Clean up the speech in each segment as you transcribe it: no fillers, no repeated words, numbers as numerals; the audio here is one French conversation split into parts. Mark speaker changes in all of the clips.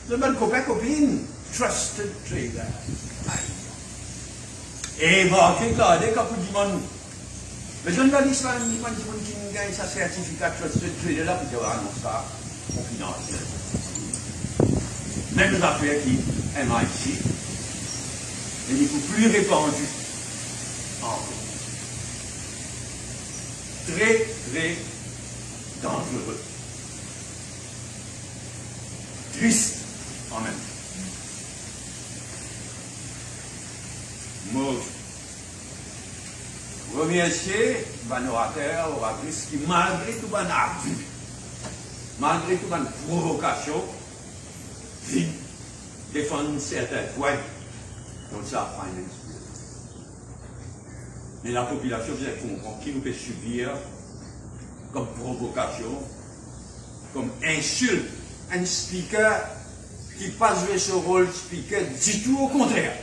Speaker 1: C'est mon copain, copine. Trusted trader. Et marqué, regardez, quand vous dites, mais journaliste, il m'a dit qu'il gagne sa certificat Trusted Trader là, pour dire, ah non, ça, confidentiel. Même les affaires qui MIT, et il faut plus répandu en très, très dangereux. Triste en même temps. Moi, remercier mon orateur, oratrice qui, malgré tout mon abus, malgré tout mon provocation, vit défendre certains points dans sa finance. Mais la population vient comprendre qui nous fait subir comme provocation, comme insulte, un speaker qui pas jouer ce rôle speaker du tout au contraire.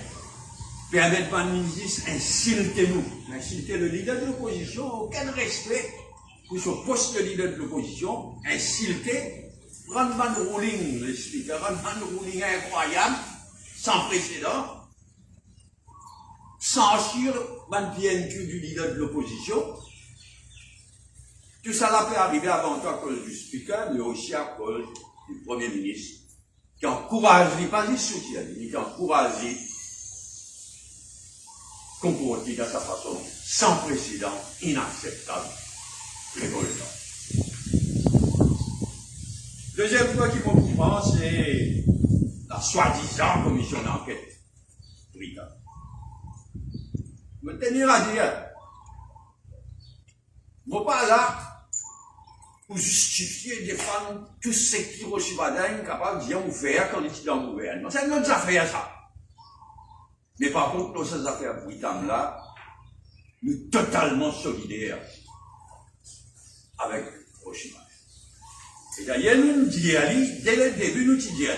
Speaker 1: Permettre pas de ministre insulter nous, insulter le leader de l'opposition, aucun respect pour ce poste de leader de l'opposition, insulter, rendre un ruling, le speaker, rendre un ruling incroyable, sans précédent, censure le PNQ du leader de l'opposition. Tout ça là peut arriver avant tout à cause du speaker, mais aussi à cause du Premier ministre, qui encourage, pas les soutient, il qui encourage comporter de sa façon sans précédent, inacceptable, révoltant. Deuxième point qui m'occupe, c'est la soi-disant commission d'enquête britannique. Je me tenir à dire, je ne suis pas là pour justifier et défendre tous ceux qui reçoivent Badin capables de dire ouvert quand ils sont dans le gouvernement. C'est notre affaire, ça. Mais par contre, dans ces affaires britanniques là, nous sommes totalement solidaires avec Hiroshima. Et d'ailleurs, nous disons, dès le début, nous disons,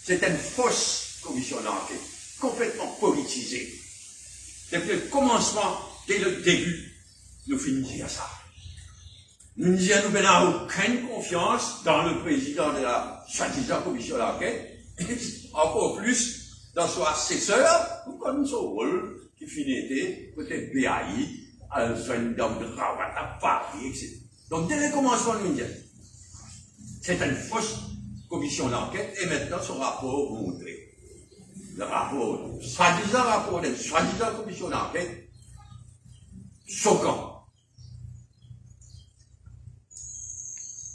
Speaker 1: c'est une fausse commission d'enquête, complètement politisée. Depuis le commencement, dès le début, nous finissons ça. Nous disons, nous n'avons aucune confiance dans le président de la soi-disant commission d'enquête, encore plus dans son assesseur, nous connaissons son rôle, qui finit peut-être BAI, à une dame de cravate à Paris, etc. Donc, dès le commencement, nous disons, c'est une fausse commission d'enquête, et maintenant, son rapport montré. Le rapport, soi-disant rapport d'une soi-disant commission d'enquête, choquant.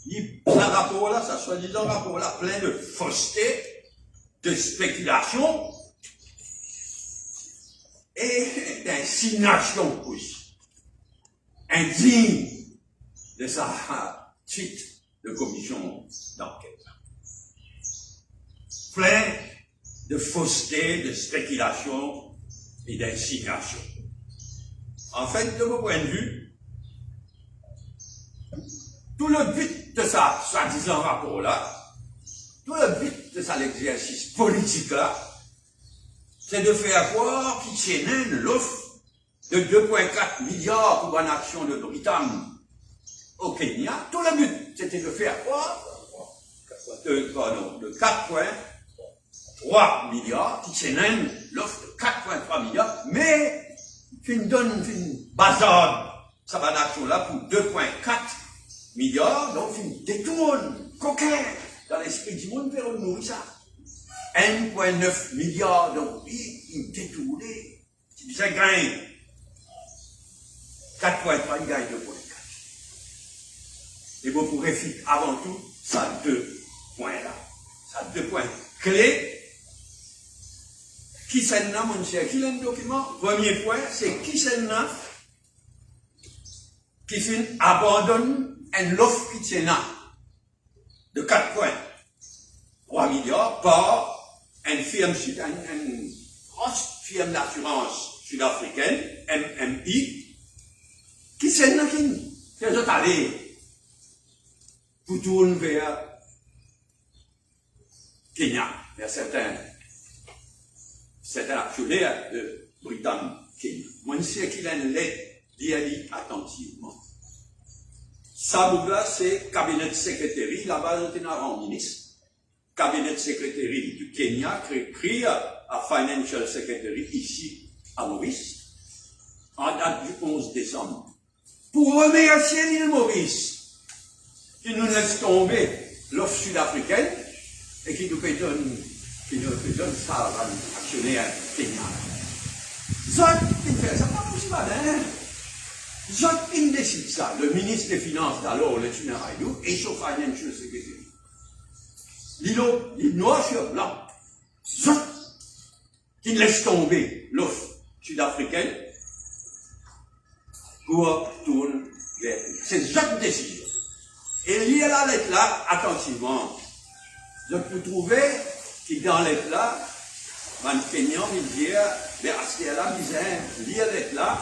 Speaker 1: Ce rapport-là, ce soi-disant rapport-là, plein de fausseté, de spéculation et d'insinuation aussi. Indigne de sa suite de commission d'enquête. Plein de fausseté, de spéculation et d'insinuation. En fait, de mon point de vue, tout le but de ça, soi-disant rapport-là, tout le but de ça, l'exercice politique-là, c'est de faire croire qu'il tienne l'offre de 2,4 milliards pour une action de Britannique au Kenya. Tout le but, c'était de faire croire de 4,3 milliards, qui tienne l'offre de 4,3 milliards, mais qui donne une bazarde, ça va l'action-là pour 2,4 milliards, donc il détourne, coquin, dans l'esprit du monde, mais on nourrit ça. 1,9 milliard, donc il détourne, il gagne 4,3, il gagne 2,4. Et vous pourrez faire avant tout, ça 2 points-là, ça 2 points clés. Qui c'est là, mon cher, qui l'a le document? Premier point, c'est qui c'est là qui fait abandonne une offre qui tient là de 4,3 milliards par une firme, une grosse firme d'assurance sud-africaine, MMI, qui c'est là qui fait aller pour tourner vers Kenya, vers certains actionnaires de Britannique-Kenya. Moi, je sais qu'il a une lettre d'y attentivement. Ça, c'est cabinet de secrétaire, là-bas, on est un ministre. cabinet secretary du Kenya crée à Financial Secretary ici à Maurice, en date du 11 décembre, pour remercier l'île Maurice, qui nous laisse tomber l'offre sud-africaine et qui nous donne ça à l'actionnaire Kenya. Zot qui fait ça, pas possible, hein? Zot qui décide ça, le ministre des Finances d'alors, le Tunerayou, et son Financial Secretary. Il noir sur blanc. Zot qui laisse tomber l'offre sud-africaine pour tourner vers. C'est cette décision. Et lié à la lettre là, attentivement, je peux trouver que dans la lettre là, Van Kenyon il dit, mais à ce là, disait, lié à la lettre là,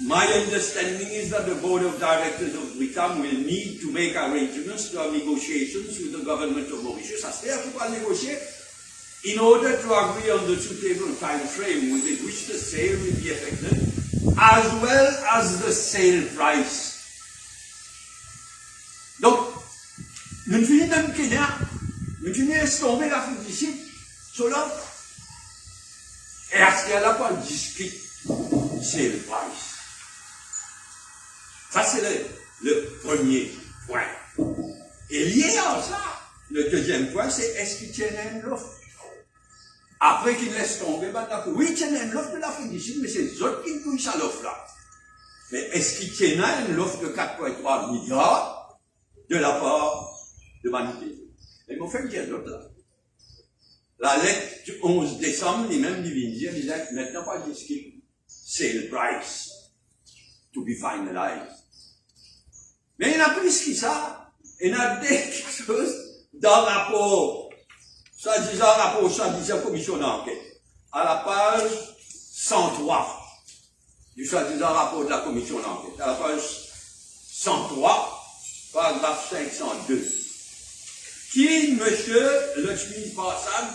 Speaker 1: my understanding is that the board of directors of Britam will need to make arrangements to have negotiations with the government of Mauritius. C'est-à-dire qu'il va négocier in order to agree on the suitable time frame within which the sale will be effected, as well as the sale price. Donc, nous finissons dans le Kenya, nous finissons tomber l'Afrique d'ici, sur l'autre, et à ce qu'elle a pas discuté, sale price. Ça, c'est le premier point. Et lié à ça, le deuxième point, c'est est-ce qu'il tiennent l'offre? Après qu'il laisse tomber, oui, il tiennent l'offre de l'Afrique du Sud, mais c'est eux autres qui nous touchent à l'offre là. Mais est-ce qu'il tiennent l'offre de 4,3 milliards de la part de Manité? Mais mon frère dit l'autre là. La lettre du 11 décembre, il même il disait, maintenant pas discuter, c'est le price to be finalized. Mais il y en a plus que ça. Il y en a quelque chose dans le rapport, soi-disant commission d'enquête, à la page 103 du soi-disant rapport de la commission d'enquête, à la page 103, paragraphe 502, qui, monsieur Lakshmi Prasad,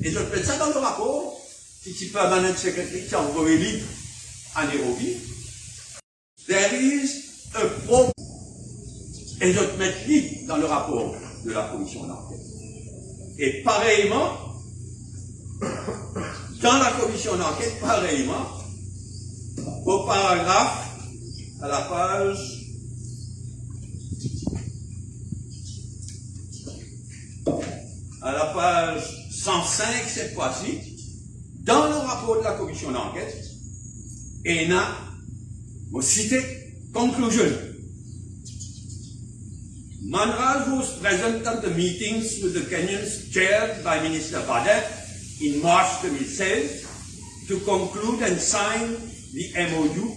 Speaker 1: et je mets ça dans le rapport, qui est permanent secretary, qui a envoyé libre à Nairobi, there is a problem. Et je mets libre dans le rapport de la commission d'enquête. Et pareillement, dans la commission d'enquête, pareillement, au paragraphe, à la page 105 cette fois-ci, dans le rapport de la commission d'enquête, et il y a, vous citez, conclusion. Manraj was present at the meetings with the Kenyans chaired by Minister Bada in March 2016 to conclude and sign the MOU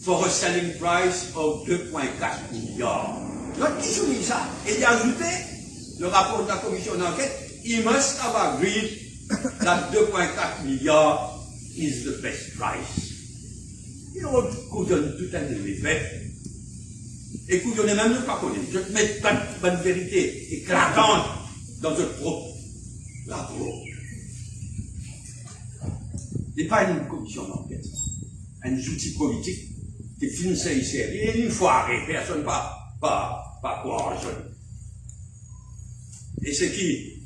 Speaker 1: for a selling price of 2,4 milliards. Donc, qui souligne ça? Et il a ajouté, le rapport de la commission d'enquête, he must have agreed that 2,4 milliards is the best price. Il donne tout un effet. Écoute, on n'est même pas connu. Je te mets pas de bonne vérité éclatante dans votre propre rapport. Ce n'est pas une commission d'enquête, un outil politique qui finit ça ici. Et une fois, personne pas courageux. Et c'est qui,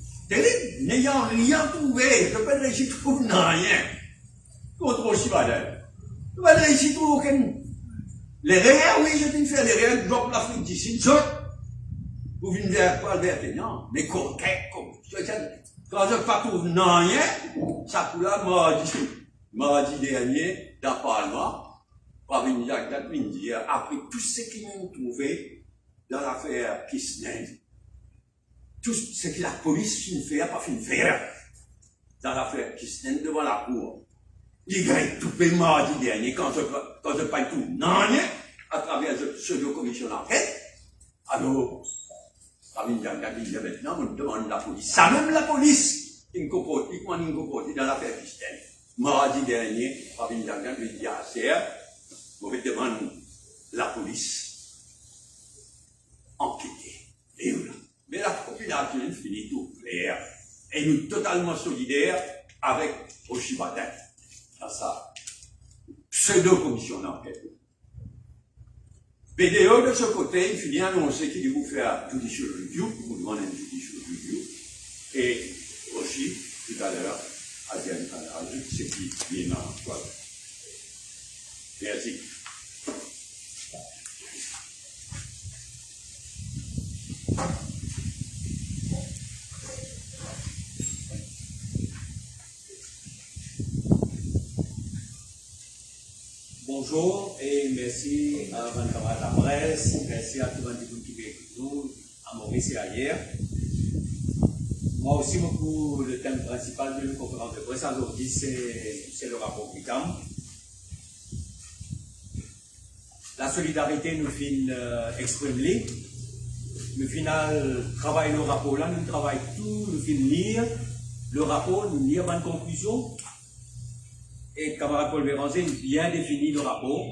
Speaker 1: n'ayant rien trouvé, je ne peux pas réussir à trouver rien contre Oshibadel. Je ne peux pas réussir à trouver aucun. Les réels, oui, je dis faire les réels, donc l'Afrique d'ici, vous venez vers pas vers Kenya, mais quand je ne pas trouve rien, ça pour là, mardi dernier, dans le Parlement, après tout ce qu'ils ont trouvé dans l'affaire Kisnen, tout ce que la police finit faire, pas finit faire, dans l'affaire Kisnen devant la cour. Il gagne tout le mardi dernier, quand je pas tout, non, à travers cette pseudo-commission d'enquête. Alors, maintenant, on demande la police. Ça même la police, qui nous comporte dans l'affaire Christiane. Mardi dernier, Rabin Jangan lui dit à CR, on va demander la police enquêter. Et voilà. Mais la population finit tout clair. Et nous totalement solidaires avec Oshibadel. À ça. Pseudo-commission d'enquête. BDO de ce côté, il finit annoncer qu'il vous faire judicial review, vous demandez une judicial review, et aussi, tout à l'heure, ajoute ce qui vient en toi. Merci.
Speaker 2: Bonjour et merci à votre camarade de la presse, merci à tout le monde qui écoute nous, à Maurice et ailleurs. Moi aussi, pour le thème principal de la conférence de presse aujourd'hui, c'est le rapport Pitam. La solidarité nous fin exprimer, nous final travailler le rapport là, nous travaillons tout, nous fin lire le rapport, nous lire une conclusion. Et camarade Paul Béranger bien défini le rapport,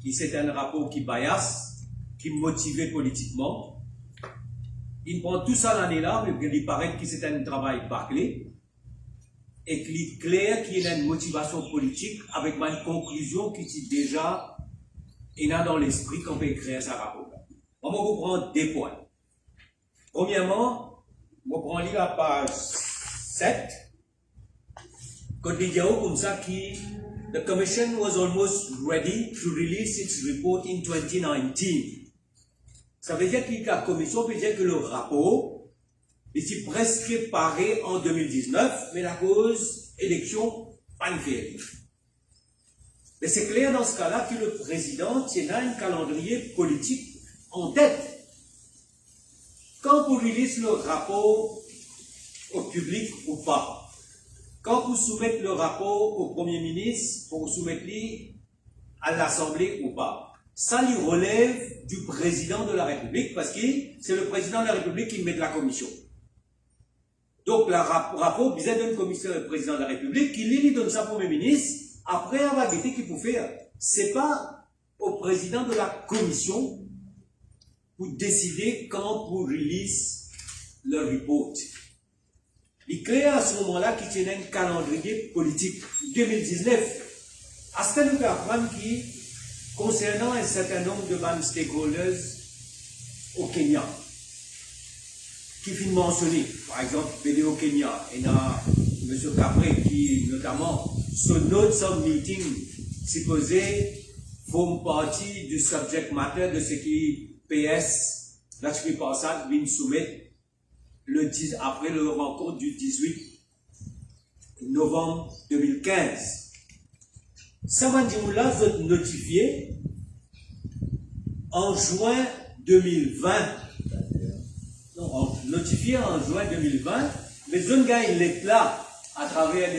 Speaker 2: qui c'est un rapport qui bias, qui motive politiquement. Il prend tout ça l'année-là, mais il paraît que c'est un travail bâclé, et qu'il est clair qu'il y a une motivation politique avec une conclusion qui est déjà dans l'esprit qu'on peut écrire ce rapport. On va vous prendre des points. Premièrement, on va prendre la page 7. Quand il y a comme ça qui, the commission was almost ready to release its report in 2019. Ça veut dire que la commission peut dire que le rapport est presque paré en 2019, mais la cause élection pas une faire. Mais c'est clair dans ce cas-là que le président tient un calendrier politique en tête. Quand vous release le rapport au public ou pas, quand vous soumettez le rapport au Premier ministre, pour soumettre-le à l'Assemblée ou pas, ça lui relève du président de la République, parce que c'est le président de la République qui met de la commission. Donc, le rapport visait d'une commission du président de la République, qui lui donne ça au Premier ministre, après avoir dit qu'il peut faire. C'est pas au président de la commission pour décider quand vous release le report. Il est clair à ce moment-là qu'il tient un calendrier politique 2019. À ce que nous apprendre qui, concernant un certain nombre de stakeholders au Kenya, qui finit mentionné, par exemple, BDO Kenya, et là, M. Capré, qui notamment, sur notre meeting, supposé, forme partie du subject matter de ce qui PS, Lakshmi Prasad, vient soumettre après le rencontre du 18 novembre 2015. Samandimoula a notifié en juin 2020. Non, notifié en juin 2020, mais je gagne les plats à travers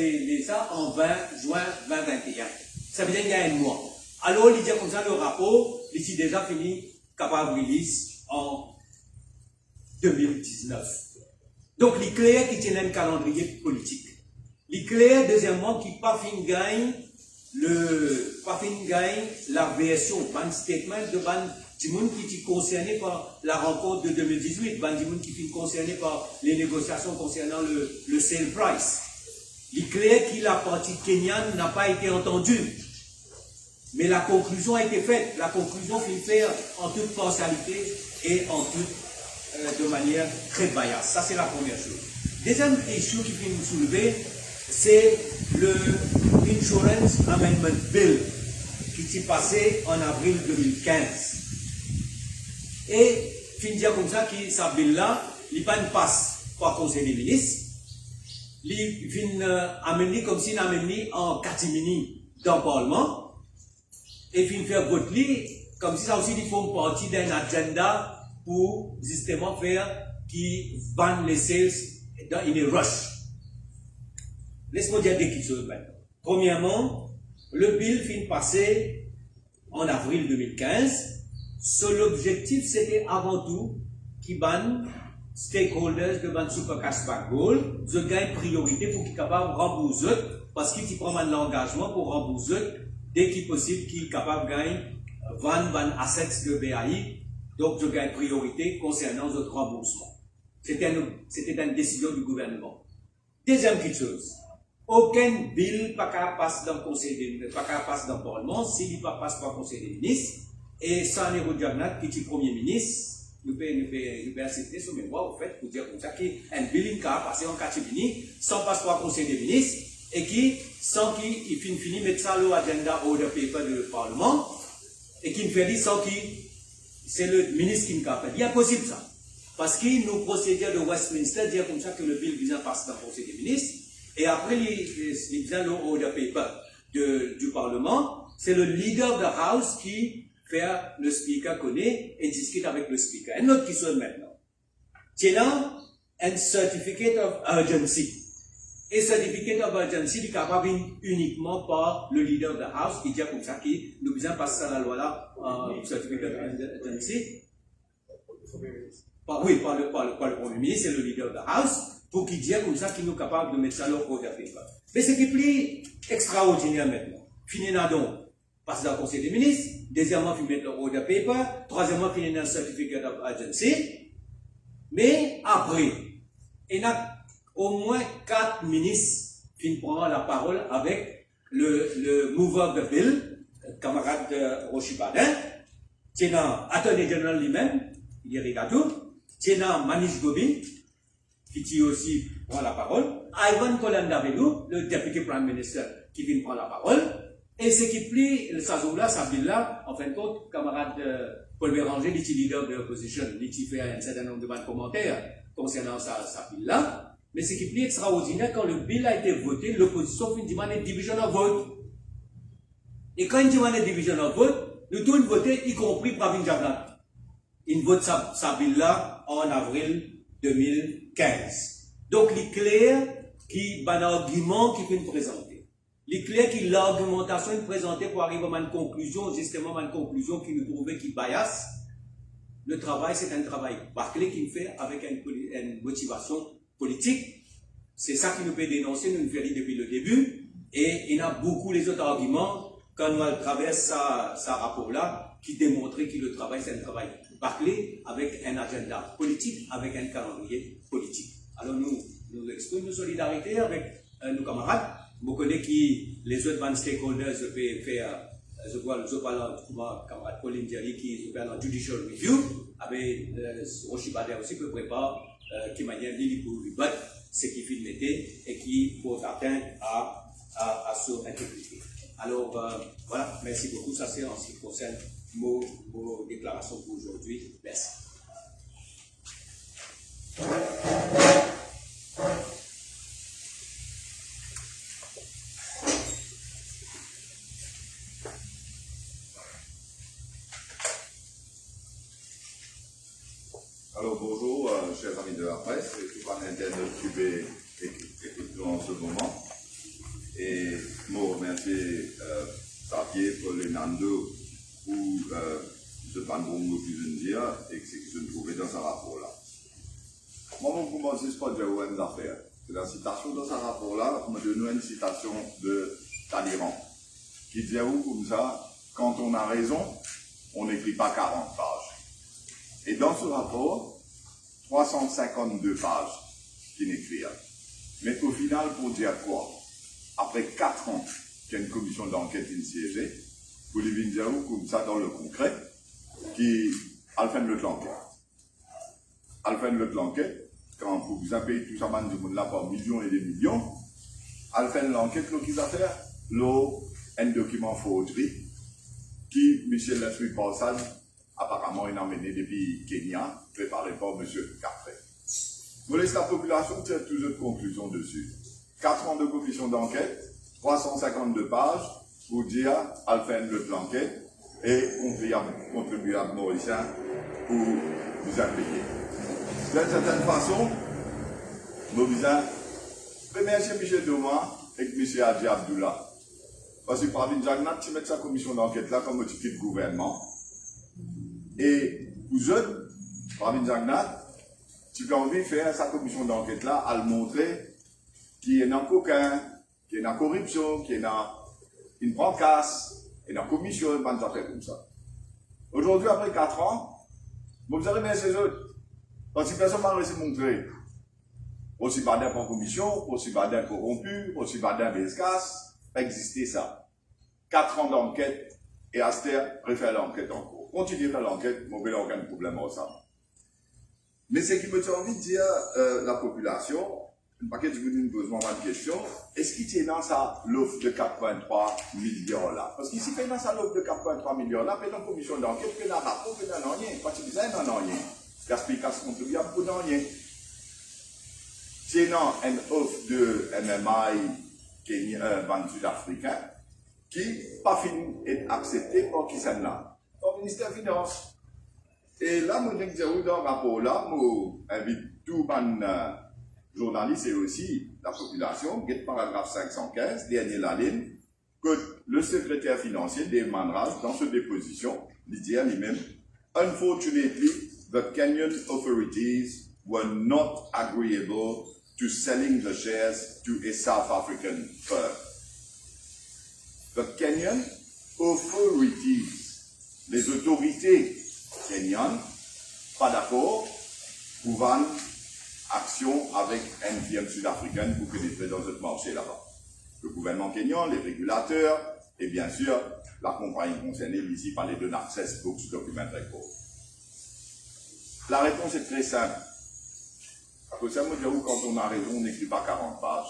Speaker 2: ça en juin 2021. Ça veut dire qu'il y a un mois. Alors, il dit comme ça, le rapport, ici déjà fini, capable de release en 2019. Donc, il est clair qu'il tient un calendrier politique. Il est clair, deuxièmement, qu'il pas fin gagne la version, un statement de Dimoun qui est concerné par la rencontre de 2018, Dimoun qui est concerné par les négociations concernant le sale price. Il est clair que la partie kenyane n'a pas été entendue. Mais la conclusion a été faite. La conclusion finit faire en toute partialité et en toute de manière très bias. Ça, c'est la première chose. Deuxième issue qui vient nous soulever, c'est le Insurance Amendment Bill qui s'est passé en avril 2015. Et, fin dire comme ça, que ce bill-là, il pas une passe par Conseil des ministres. Il vient amener comme s'il amené en catimini dans le Parlement. Et il vient faire voter comme si ça aussi, il faut partie d'un agenda pour justement faire qui vendent les sales dans une rush. Laisse-moi dire des petites choses maintenant. Premièrement, le bill finit passé en avril 2015. Seul objectif, c'était avant tout qu'ils bannent stakeholders de ban super cashback goal, je gagne priorité pour qu'ils soient capables de rembourser, parce qu'ils prennent l'engagement pour rembourser dès qu'il est possible qu'ils soient capables de gagner 20 assets de BAI. Donc, je gagne priorité concernant notre remboursement. C'était une décision du gouvernement. Deuxième petite chose. Aucun bill pas qu'à passer dans le conseil des, pas qu'à passer dans le Parlement, s'il ne passe pas au conseil des ministres, Et Sanero Jagnat, qui est Premier ministre, nous pouvons accepter ce même droit, au fait, pour dire comme ça, qu'il y a un billing qui a passé en catimini, sans passeport conseil des ministres, et qui, sans qu'il finisse mettre ça à l'agenda ou le paper du Parlement, et qui ne fait dit sans qu'il, c'est le ministre qui me fait. Il est possible ça. Parce que nos procédures de Westminster disent comme ça que le bill vient passer dans le conseil des ministres, et après, il vient au paper du Parlement, c'est le leader of the House qui faire le speaker connaît et discute avec le speaker. Un autre qui sonne maintenant. Tiens, un certificate of urgency. Et certificate of urgency est capable uniquement par le leader of the house qui dit comme ça qui nous besoin passer à la loi là, certificate of urgency. Oui, par le Premier ministre, c'est le leader of the house, pour qu'il dise comme ça qu'il nous capable de mettre ça là au paper. Mais ce qui est plus extraordinaire maintenant. Finina donc. Passer dans le conseil des ministres, deuxièmement, il met le order paper, troisièmement, il met un certificate of urgency. Mais après, il y a au moins 4 ministres qui prennent la parole avec le mover of the bill, camarade de Rochibadin. Il y a l'attorney general lui-même, il y a Rigatou. Il y a Manish Gobin, qui aussi prend la parole. Ivan Kolandavelou, le député prime minister, qui vient prendre la parole. Et ce qui plie, sa zone-là, sa ville-là, en fin de compte, camarade Paul Béranger, il est leader de l'opposition, il fait un certain nombre de commentaires concernant sa ville-là. Mais ce qui plie extraordinaire, quand le bill a été voté, l'opposition fait une demande de division of vote. Et quand une demande de division of vote, nous tous voter, y compris Pravin Jagnat. Il vote sa bill-là en avril 2015. Donc, il est clair qu'il y a un argument qui fait présenter. Il est clair que l'argumentation est présentée pour arriver à une conclusion, justement à une conclusion qui nous trouvait qui bias. Le travail, c'est un travail bâclé qu'il fait avec une motivation politique. C'est ça qui nous peut dénoncer, nous le faisons depuis le début. Et il y a beaucoup les autres arguments, quand nous traversons ce rapport-là, qui démontrent que le travail, c'est un travail bâclé avec un agenda politique, avec un calendrier politique. Alors nous exprimons nos solidarités avec nos camarades. Vous connaissez que les autres stakeholders peuvent faire, je parle de camarade Pauline Jerry qui fait la judicial review, avec Rochibadin aussi peut préparer qui manière de pour lui battre ce qui fait l'été et qui porte atteinte à son intégrité. Alors voilà, merci beaucoup. Ça c'est en ce qui concerne vos déclarations pour aujourd'hui. Merci.
Speaker 3: Alors bonjour, chers amis de la presse, et tout un interlocuteur en ce moment. Et je remercie Xavier pour le Nando pour ce panorama que je dire et ce que je trouvais dans ce rapport-là. Moi, je commence par dire une affaire. C'est la citation dans ce rapport-là, on me donne une citation de Talleyrand, qui dit comme ça, quand on a raison, on n'écrit pas 40 pages. Et dans ce rapport, 352 pages qui n'écrivent. Mais au final, pour dire quoi? Après 4 ans qu'il y a une commission d'enquête siégée, vous les venez dire comme ça dans le concret, qui a fait l'enquête. A fait l'enquête, quand vous avez tout ça, du monde là par millions et des millions, a fait l'enquête, qu'ils a fait, un document forgerie, qui, Michel Leslie Paulson, apparemment, il a mené depuis Kenya, préparé par M. Cartré. Vous laissez la population tirer toutes les conclusions dessus. 4 ans de commission d'enquête, 352 pages, pour dire, Alphen le l'enquête, et contribuable mauricien pour nous payer. D'une certaine façon, nous disons, remercier Michel Doma et M. Adji Abdullah. Parce que Pravin Jagnat, tu mets sa commission d'enquête là comme équipe de gouvernement. Et vous autres, Pravin Jagnat, tu as envie de faire sa commission d'enquête là, à le montrer qu'il y a un coquin, qu'il y a une corruption, qu'il y a une brancasse, qu'il y a une commission, pas de affaires comme ça. Aujourd'hui, après 4 ans, vous allez remercier les autres. Parce que personne ne m'a réussi à montrer. Aussi badin pour commission, aussi badin corrompu, aussi badin bescasse, existait ça. 4 ans d'enquête, et Aster préfère l'enquête en cours. continuer dans l'enquête, je n'ai aucun problème avec ça. Mais ce qui me tient envie de dire, la population, un paquet de gens me posent une question, est-ce qu'il tient dans ça l'offre de 4,3 millions là? Parce qu'ici, il y a dans ça l'offre de 4,3 millions là, il y a une commission d'enquête, il y a un rapport, il y a un rien. Pas de bizarre, il y a un rien. Gaspillage contribuable pour rien. Tiens une offre de MMI banque sud-africain qui pas fini d'être acceptée par qui c'est là? Par le ministère des Finances. Et là, moi, je dis dans le rapport là, je invite tous les journalistes et aussi la population, le paragraphe 515, dernier la ligne, que le secrétaire financier demandera dans cette déposition, il dit à lui-même, unfortunately, the Kenyan authorities were not agreeable to selling the shares to a South African firm. The Kenyan authorities, les autorités kenyanes, pas d'accord pour vendre action avec une firme sud-africaine pour pénétrer dans ce marché là-bas. Le gouvernement kenyan, les régulateurs et bien sûr la compagnie concernée ici par les données Access Books Document Report. La réponse est très simple. Après ça, moi, je dis quand on a raison, on n'écrit pas 40 pages.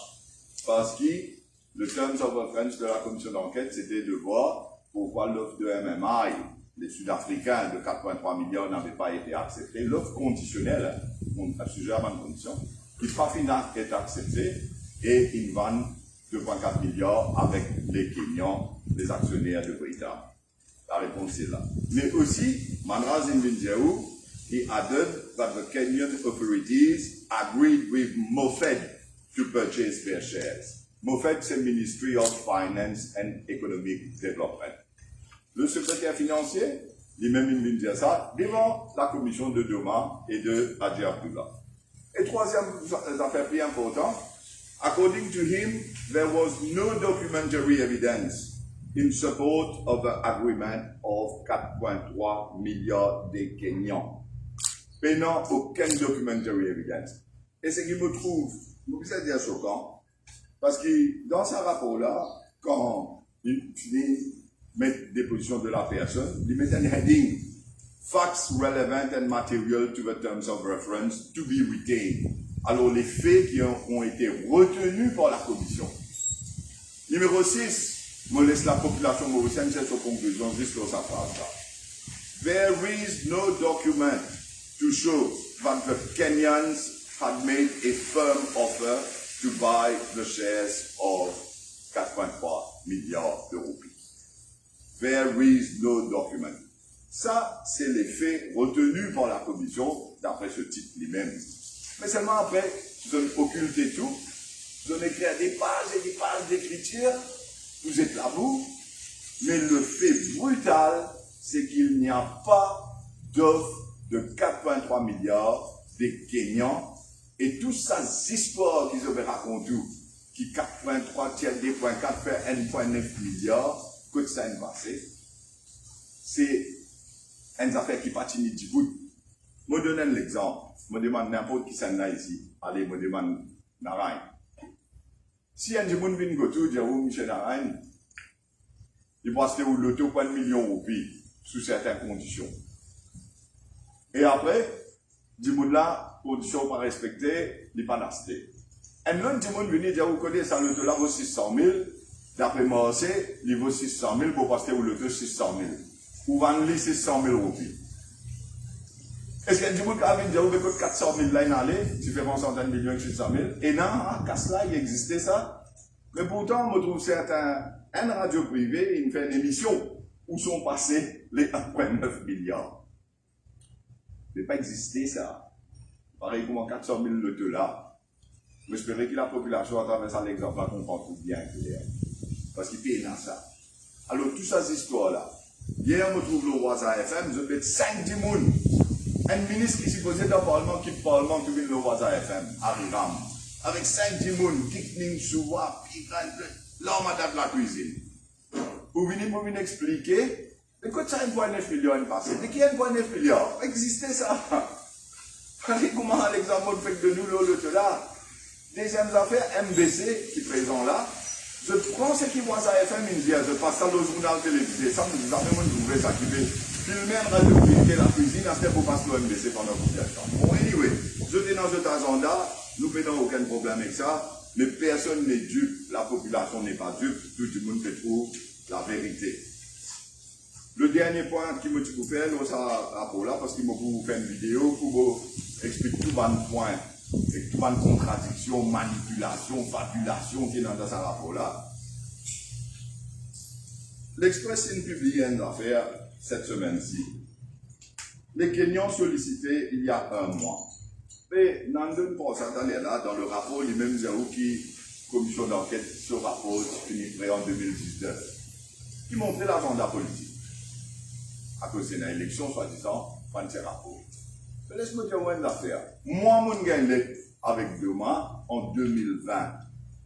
Speaker 3: Parce que le terms of reference de la commission d'enquête, c'était de voir pourquoi l'offre de MMI, les Sud-Africains de 4,3 millions n'avaient pas été acceptée. L'offre conditionnelle, sujet à bonne condition, qui pas fini d'être acceptée et une vente de 2,4 milliards avec les Kenyans, les actionnaires de Britannia. La réponse est là. Mais aussi, Manraz Ndindiaou, he added that the Kenyan authorities agreed with MOFED to purchase their shares. MOFED, c'est Ministry of Finance and Economic Development. Le secrétaire financier, lui-même, il vient dire ça devant la commission de Doma et de Adji Abdullah. Et troisième affaire plus importante, according to him, there was no documentary evidence in support of the agreement of 4,3 milliards de Kenyans. Pénant aucun documentary evidence. Et ce qui me trouve, vous dire choquant, parce que dans ce rapport-là, quand il finit mettre des positions de la personne, il met un heading, facts relevant and material to the terms of reference to be retained. Alors les faits qui ont été retenus par la commission. Numéro 6, me laisse la population mauricienne cette conclusion juste sur sa phrase-là. There is no document to show that the Kenyans had made a firm offer to buy the shares of 4,3 milliards de roupies. There is no document. Ça, c'est les faits retenus par la commission, d'après ce titre lui-même. Mais seulement après, vous avez occulté tout, vous avez créé des pages et des pages d'écriture, vous êtes là, vous, mais le fait brutal, c'est qu'il n'y a pas d'offre de 4,3 milliards des Kenyans, et toutes ces histoires qu'ils avaient racontées, qui 4,3 tiers 2,4 fait 1,9 milliards, que ça a passé, c'est une affaire qui patinent du bout. Je me donne un exemple. Je me demande n'importe qui s'en là ici. Allez, je me demande Narain. Si un monde vient de dire, Michel Narain, il va acheter l'auto pour 1 million de roupies, sous certaines conditions. Et après, du monde là, conditions pas respectées, il n'est pas acheté. Un autre monde vient dire, vous connaissez ça, l'auto là vaut 600 000, d'après moi, il vaut 600 000 pour acheter l'auto 600 000. Ou vendre 600 000 roupies. Est-ce qu'il y a du monde qui a dit, vous avez 400 000 là, il allait, tu fais 100 millions et 600 000. Et non, à Casla, il existait ça. Mais pourtant, on trouve certains, une radio privée, il fait une émission où sont passés les 1,9 milliards. Il n'a pas existé ça. Pareil comme 400 000 le là. J'espère que la population, à travers ça, l'exemple, va comprendre tout bien clair. Parce qu'il paye dans ça. Alors, toutes ces histoires-là. Hier, on trouve le Waza FM, je vais 5 dimoun. Un ministre qui s'y posait dans le Parlement, qui vient le Waza FM, Ariram. Avec 5 dimoun, Kikning, Souwa, Pikan, l'homme à la cuisine. Vous venez pour m'expliquer, mais quoi ça 1,9 milliard passé? Mais qui est 1,9 milliard? Existait ça. Regardez comment l'exemple fait de nous, l'autre là. Deuxième affaire, MBC, qui est présent là. Je prends ce qui voit ça FM India, je passe ça au journal télévisé, ça me dit, ça me dit, ça qui fait filmer en radio de la cuisine, c'était pour passer l'OMBC pendant combien de temps. Bon, anyway, je suis dans cet agenda, nous n'avons aucun problème avec ça, mais personne n'est dupe, la population n'est pas dupe, tout le monde peut trouver la vérité. Le dernier point qui me dit pour faire, c'est rapport là, parce qu'il m'a fait une vidéo pour expliquer tout le point, et tout le contradiction, manipulation, fabulation qui est dans ce rapport là. L'Express a publié une affaire cette semaine-ci. Les Kenyans sollicités il y a un mois. Mais Nandun Ponsatane là, dans le rapport, il même qui commission d'enquête, ce rapport finirait en 2019, qui montrait l'agenda politique. À cause de l'élection, soi-disant, pas ces rapports. Mais laisse-moi dire une affaire. Moi, mon gagne avec Doma en 2020,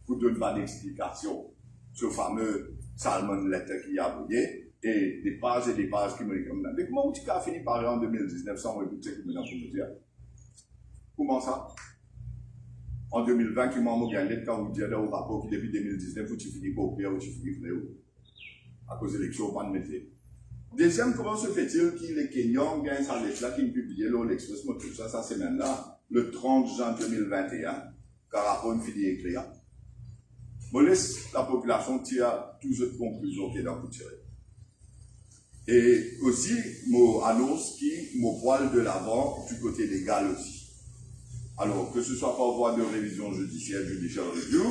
Speaker 3: pour donner une explication, ce fameux Salmon Letter qui a brouillé, et des pages qui me disent comme ça. Mais comment tu as fini par aller en 2019 sans me écouter ce que maintenant pour me dire? Comment ça? En 2020, qui m'a gagné quand vous dites au rapport qui depuis 2019, où tu finis pour pire, où tu finis pour à cause de l'élection, pas de métier. Deuxième, comment se fait-il que les Kenyans gagnent sa lettre là, qui est publiée là, l'Express, moi, tout ça, ça c'est maintenant, le 30 juin 2021, car rapport une fille écrire. Je laisse la population tirer toutes les conclusions qui est dans le tirer. Et aussi, je annonce qui me poil de l'avant du côté légal aussi. Alors, que ce soit par voie de révision judiciaire, judicial review,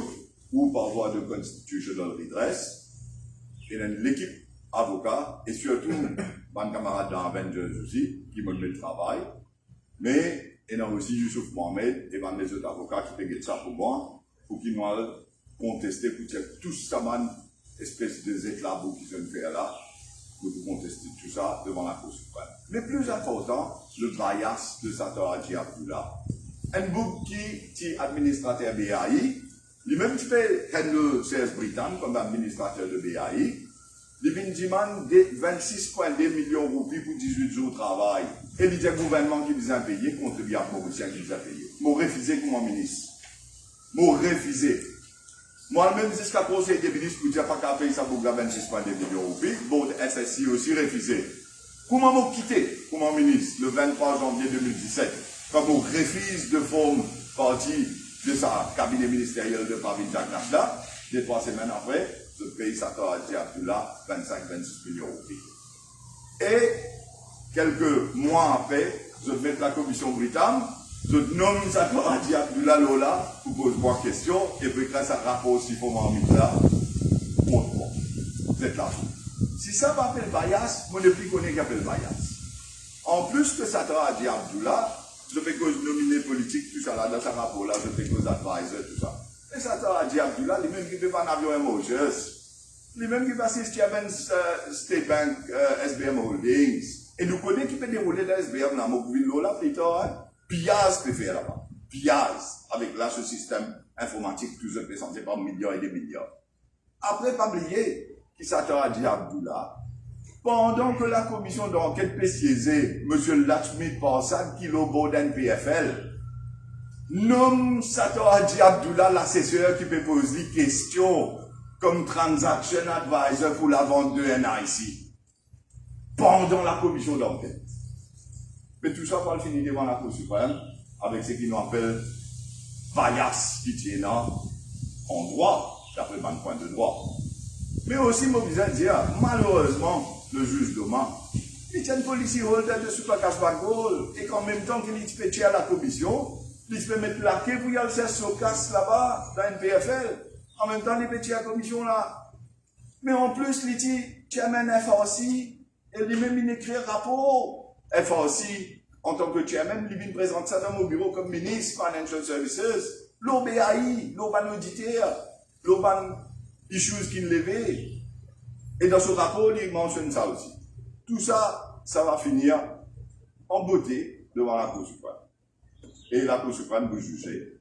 Speaker 3: ou par voie de constitutional redress, il y a l'équipe avocat, et surtout, mon camarade dans Avengers aussi, qui me met le travail, mais il y a aussi Youssouf Mohamed et mes autres avocats qui payent ça pour moi, pour qu'ils m'ont contesté, pour dire tout ça, espèce de éclabou qui sont fait là, pour contester tout ça devant la Cour suprême. Le plus important, le bias de Sator Hadji Abdullah. Un bout qui est administrateur BAI, lui-même qui fait le CS Britannique comme administrateur de BAI, il vient de 26,2 millions de roupies pour 18 jours de travail. Et il dit le gouvernement qui les a payés, contribuable mauricien qui les a payés. Moi, refusé comme ministre. Moi, refusé. Moi-même, jusqu'à conseil des ministres, pour dire pas qu'à payer ça pour 26,2 millions de roupies, bon, SSI aussi refusé. Comment m'a quitté comme ministre le 23 janvier 2017, quand on refuse de former partie de sa cabinet ministériel de Paris Jacques Nachla, 2-3 semaines après, je paye Sator Hadji Abdullah 25-26 millions de roupies. Et quelques mois après, je mets la commission britannique, je nomme Sator Hadji Abdullah Lola pour poser moi question, et puis grâce à un rapport aussi pour m'en mettre là, contre moi. C'est là. Si ça m'appelle bias, moi ne plus connais qu'appelle bias. En plus que Sator Hadji Abdullah, je fais cause nominé politique, tout ça là, dans ce rapport-là, je fais cause advisor, tout ça. Et Sator Hadji Abdullah, lui-même qui ne fait pas un avion émogeuse, lui-même qui passe chairman State Bank, SBM Holdings, et nous connaissons qui peut dérouler dans SBM, dans Mokville, là, plus tard, Piaz peut faire là-bas. Piaz, avec là, ce système informatique, tout ça, présenté par milliards et des milliards. Après, pas oublier, qui Sator Hadji Abdullah, pendant que la commission d'enquête peut siéger, M. Lakshmi Parsad, qui l'au Boden PFL, nomme Sator Hadji Abdullah l'assesseur qui peut poser des questions comme transaction advisor pour la vente de NIC pendant la commission d'enquête. Mais tout ça va le finir devant la Cour suprême avec ce qu'on appelle bias qui tient en droit, d'après mon point de droit. Mais aussi, je vais dire, malheureusement, le juge Doma, il tient un policier holder de super casse-bagole et qu'en même temps qu'il peut tirer à la commission, il peut mettre la quai pour y aller sur casse là-bas, dans une PFL. En même temps, il peut tirer à la commission là. Mais en plus, il dit, chairman FRC, et lui-même, il écrit un rapport. FRC, en tant que chairman, il présente ça dans mon bureau comme ministre Financial Services, l'OBAI, l'OBAN auditeur, l'OBAN issues qu'il levait. Et dans ce rapport, il mentionne ça aussi. Tout ça, ça va finir en beauté devant la Cour suprême. Et la Cour suprême vous juger.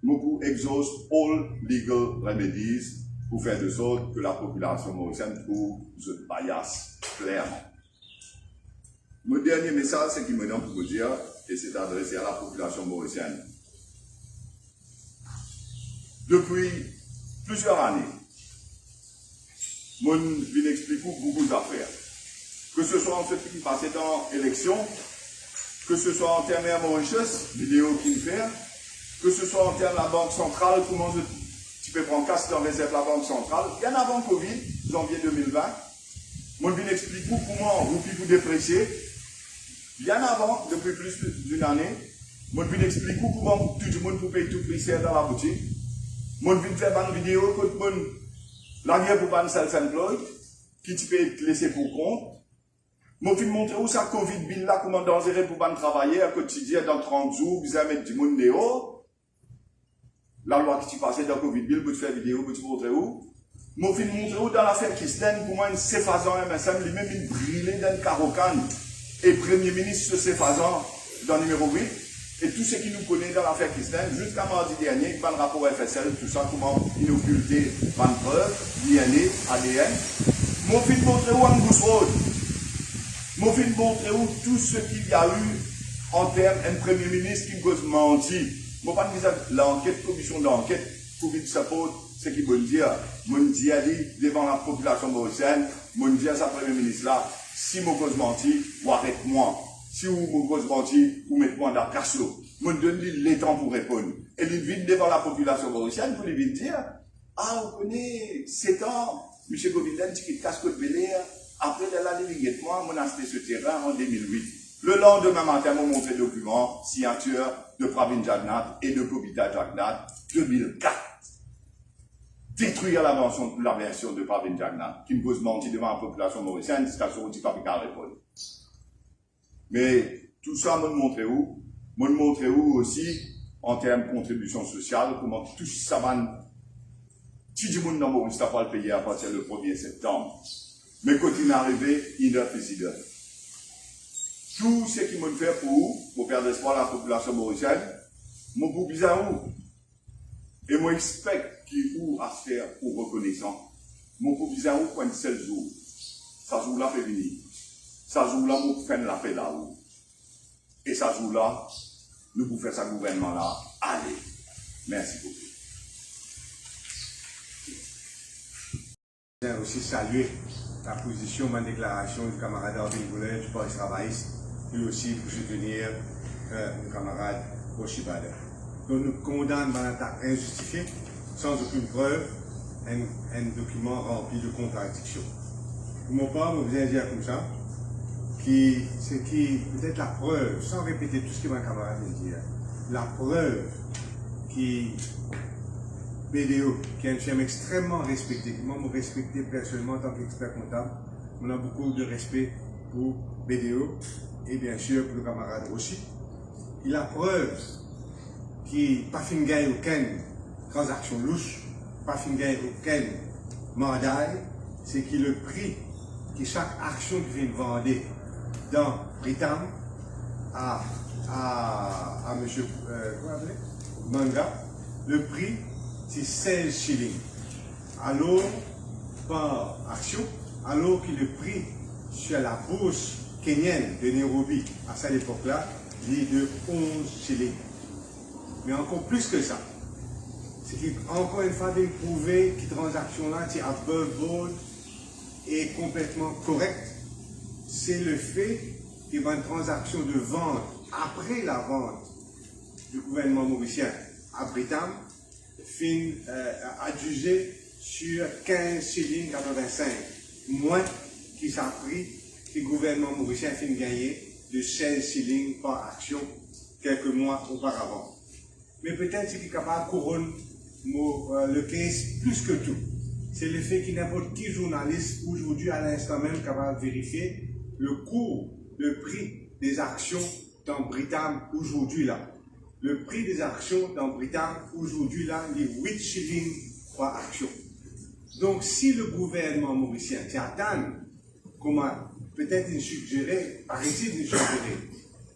Speaker 3: Beaucoup exhaust all legal remedies pour faire de sorte que la population mauricienne trouve ce bias clairement. Mon dernier message, c'est qu'il me donne pour vous dire, et c'est adressé à la population mauricienne. Depuis plusieurs années, je vais expliquer beaucoup d'affaires. que ce soit en ce qui passait dans l'élection, que ce soit en termes de Mauritius, vidéo qu'il fait, que ce soit en termes de la Banque centrale, comment tu peux prendre casse dans réserve la Banque centrale, bien avant Covid, janvier 2020, moi je vais expliquer comment vous pouvez vous dépresser, bien avant, depuis plus d'une année, moi je vais expliquer comment tout le monde peut payer tout prix dans la boutique, moi je vais faire une vidéo que tout le monde, la guerre pour pas self-employed, qui tu peux te laisser pour compte. Moi, je vais montrer où ça Covid bill là, comment dangereux pour pas travailler à quotidien dans 30 jours, vous allez mettre du monde dehors. La loi qui tu passait dans Covid bill, vous te faire vidéo, vous te montrer où. Moi, je vais montrer où dans l'affaire Christiane, comment une séphazan MSM, lui-même, il brûlait dans le Carocan. Et Premier ministre se séphazan dans le numéro 8. Et tout ce qui nous connaît dans l'affaire Christiane, jusqu'à mardi dernier, il y a un rapport FSL, tout ça, comment il occultait 20 preuves, DNA, ADN. Moi, je vais montrer où Angus Road. Moi, je vais montrer où tout ce qu'il y a eu en termes d'un Premier ministre qui nous menti. Moi, pas dire l'enquête, commission d'enquête, pour qu'il s'apporte ce qu'il veut dire. Moi, je dis devant la population mauricienne, moi, je dis à sa Premier ministre là, si moi, je menti, ou arrête-moi. Si vous me menti, vous mettez-moi dans la casse-l'eau. Moi, je donne les temps pour répondre. Et il vient devant la population mauricienne pour lui dire, ah, vous connaissez, 7 ans, M. Govinden, qui casse Côte Belair, après de la ligne moi, on a acheté ce terrain en 2008. Le lendemain matin, on montre les documents, signature de Pravin Jagnat et de Kobita Jagnat, 2004. Détruire la version de Pravin Jagnat, qui me pose mentir devant la population mauricienne, c'est à ce que pas répondre. Mais tout ça, me montrer où? Me montrer où aussi, en termes de contribution sociale, comment tout ça va. Si du monde dans le monde, ça va le payer à partir du 1er septembre. Mais quand il est arrivé, il a fait tout ce qu'il m'a fait pour faire l'espoir à la population mauricienne, mon pour bizarre où. Et moi, j'expecte qu'il ou à se faire pour reconnaissant. Mon pour bizarre où, quand un seul jour, ça joue là, fait venir. Ça joue là, nous faisons la paix là-haut. Et ça joue là, nous pouvons faire ce gouvernement-là. Allez. Merci beaucoup.
Speaker 4: Je voudrais aussi saluer la position, ma déclaration du camarade Arvin Boulet, du Parti travailliste, et aussi pour soutenir le camarade Rochibada. Donc nous condamnons une attaque injustifiée, sans aucune preuve, un document rempli de contradictions. Pour mon part, je vous ai dire comme ça, ce qui peut-être la preuve, sans répéter tout ce que ma camarade vient de dire, la preuve qui BDO, qui est une firme extrêmement respectée, qui m'a respecté personnellement en tant qu'expert comptable, on a beaucoup de respect pour BDO et bien sûr pour le camarade aussi. Et la preuve qui n'a pas fait gagner aucune transaction louche, pas fait gagner aucun mandat, c'est que le prix que chaque action qui vient vendre dans Britam à M. Manga, le prix c'est 16 shillings. Alors, par action, alors que le prix sur la bourse kenyenne de Nairobi, à cette époque-là, est de 11 shillings. Mais encore plus que ça, c'est qu'encore une fois, de prouver que cette transaction-là est above board et complètement correcte, c'est le fait qu'il y a une transaction de vente après la vente du gouvernement mauricien à Britam, fin adjugé sur 15 shillings 85, moins qu'il s'est pris que le gouvernement mauricien fin gagné de 16 shillings par action quelques mois auparavant. Mais peut-être ce qui est capable de couronner le case plus que tout, c'est le fait qu'il n'importe qui journaliste aujourd'hui à l'instant même capable de vérifier le cours, le prix des actions dans Britam aujourd'hui là. Le prix des actions dans Britam aujourd'hui là, il est 8 shillings par action. Donc si le gouvernement mauricien attend, comme peut-être il suggérait, paraît-il il suggérait,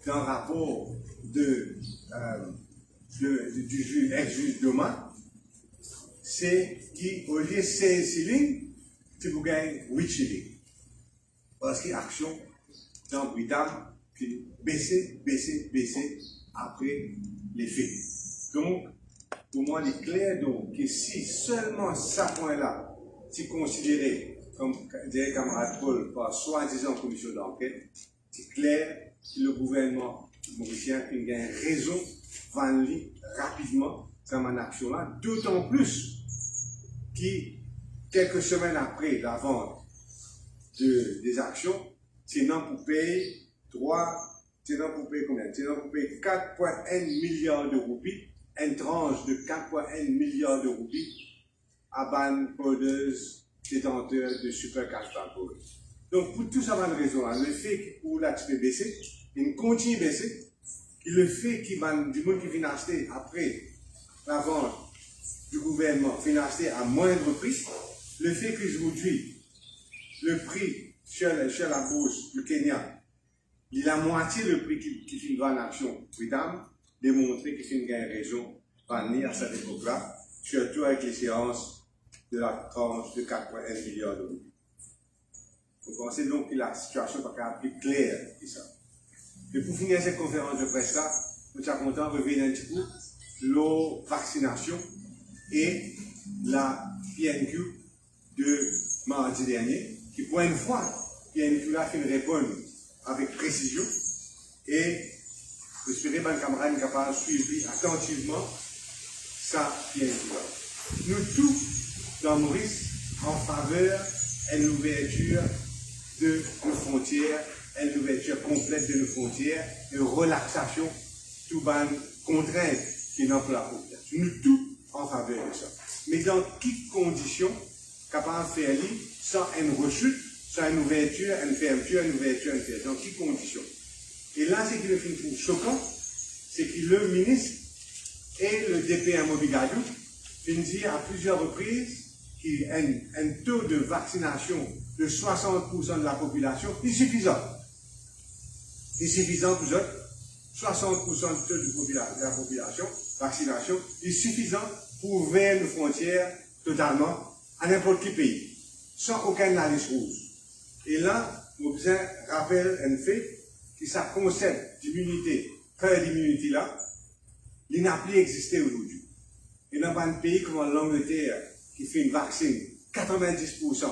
Speaker 4: dans le rapport du ex-juge Doma, c'est qu'au lieu de 16 shillings, tu vous gagnes 8 shillings. Parce que l'action dans Britam, c'est baisser après les faits. Donc, pour moi, il est clair donc que si seulement ce point-là, c'est considéré comme dirait camarade Paul, par soi-disant commission d'enquête, c'est clair que le gouvernement mauricien a une raison d'aller rapidement dans mon action-là, d'autant plus que quelques semaines après la vente des actions, c'est non pour payer 4,1 milliards de roupies, une tranche de 4,1 milliards de roupies à ban holders détenteurs de super cash bank. Donc, pour tout ça, une raison, le fait que pour l'aspect baisser, il continue à baisser, et le fait qu'il y a du monde qui vient acheter après la vente du gouvernement, vient acheter à moindre prix, le fait qu'aujourd'hui, le prix sur la bourse du Kenya, il a moitié le prix qui fait une action, Britam, démontrer qu'il fait une raison à cette époque-là, surtout avec les séances de la tranche de 4,1 milliards de roupies. Vous pensez donc que la situation n'est pas plus claire que ça. Et pour finir cette conférence de presse-là, nous sommes contents de revenir un petit peu la vaccination et la PNQ de mardi dernier, qui pour une fois, PNQ a fait une réponse avec précision et j'espère que mes camarades sont capables de suivre attentivement ça PNQ. Nous tous, dans Maurice, en faveur d'une ouverture de nos frontières, une ouverture complète de nos frontières, une relaxation, tout ban contrainte qui n'en peut la population. Nous tous en faveur de ça. Mais dans quelles conditions capable de faire sans une rechute, sans une ouverture, une fermeture, une ouverture, une fermeture. Dans quelles conditions? Et là, ce qui nous fait choquant, c'est que le ministre et le DPM Obigadou viennent dire à plusieurs reprises qu'il y a un taux de vaccination de 60% de la population est suffisant. C'est suffisant pour eux. 60% du taux de la population, vaccination, est suffisant pour ouvrir nos frontières totalement à n'importe quel pays, sans aucune analyse rouge. Et là, nous besoin rappeler un fait, que ça concept d'immunité, herd immunity là, il n'a plus existé aujourd'hui. Et dans un pays comme l'Angleterre, qui fait une vaccin, 90%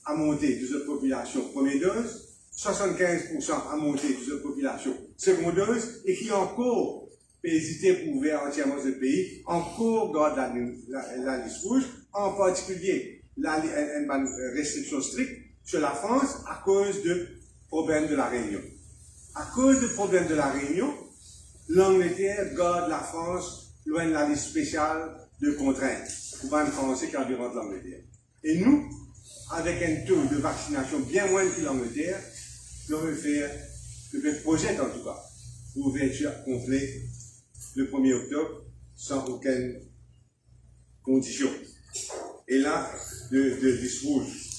Speaker 4: à monter de cette population première dose, 75% à monter de cette population seconde dose, et qui encore peut hésiter pour ouvrir entièrement ce pays, encore garde la liste rouge, en particulier une restriction stricte sur la France à cause de problèmes de la Réunion. À cause de problèmes de la Réunion, l'Angleterre garde la France loin de la liste spéciale de contraintes pour les Français qui environnent l'Angleterre. Et nous, avec un taux de vaccination bien moindre que l'Angleterre, nous veut faire, le projet en tout cas, l'ouverture complète le 1er octobre sans aucune condition. Et là, de liste rouge.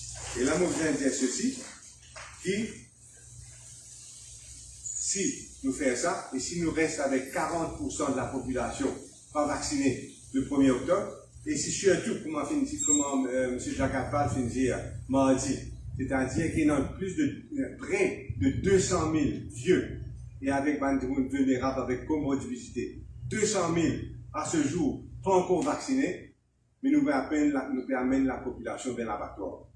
Speaker 4: Et là, moi, je viens de dire ceci, qui, si nous faisons ça, et si nous restons avec 40% de la population pas vaccinée le 1er octobre, et si surtout, comment M. Jacques Appal finit dire mardi, c'est-à-dire qu'il y a plus de près de 200 000 vieux, et avec des gens vulnérables avec comorbidité, 200 000 à ce jour, pas encore vaccinés, mais nous permettons la population vers l'abattoir.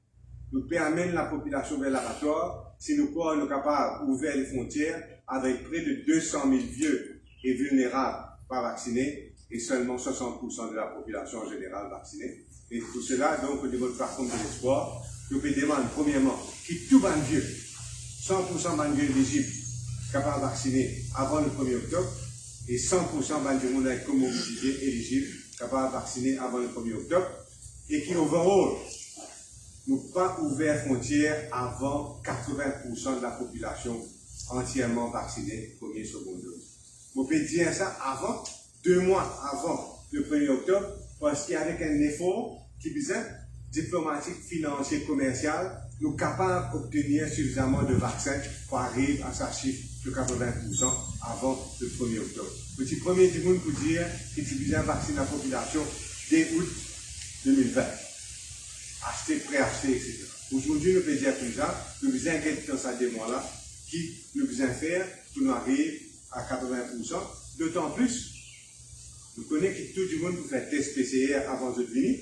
Speaker 4: Nous permettons la population vers l'abattoir si nous sommes capables d'ouvrir les frontières avec près de 200 000 vieux et vulnérables pas vaccinés et seulement 60% de la population en général vaccinée. Et pour cela, donc, au niveau de plateforme de l'espoir, nous pouvons demander premièrement que tout ban vieux, 100% ban vieux éligible, capable de vacciner avant le 1er octobre, et 100% ban du monde avec comorbidité éligible, capable de vacciner avant le 1er octobre, et qui, overall, nous pas ouvert frontières avant 80% de la population entièrement vaccinée, première, seconde dose. Vous pouvez dire ça avant, 2 mois avant le 1er octobre, parce qu'avec un effort qui besoin diplomatique, financier, commercial, nous sommes capables d'obtenir suffisamment de vaccins pour arriver à sa chiffre de 80% avant le 1er octobre. Petit premier du monde pour dire qu'il y a besoin de vacciner la population dès août 2020. Acheter, préacheter, etc. Aujourd'hui, nous pouvons dire tout ça, nous besoin de dans ces 2 mois-là, qui nous besoin faire pour nous arriver à 80%. D'autant plus, nous connaissons que tout le monde peut faire test PCR avant de venir.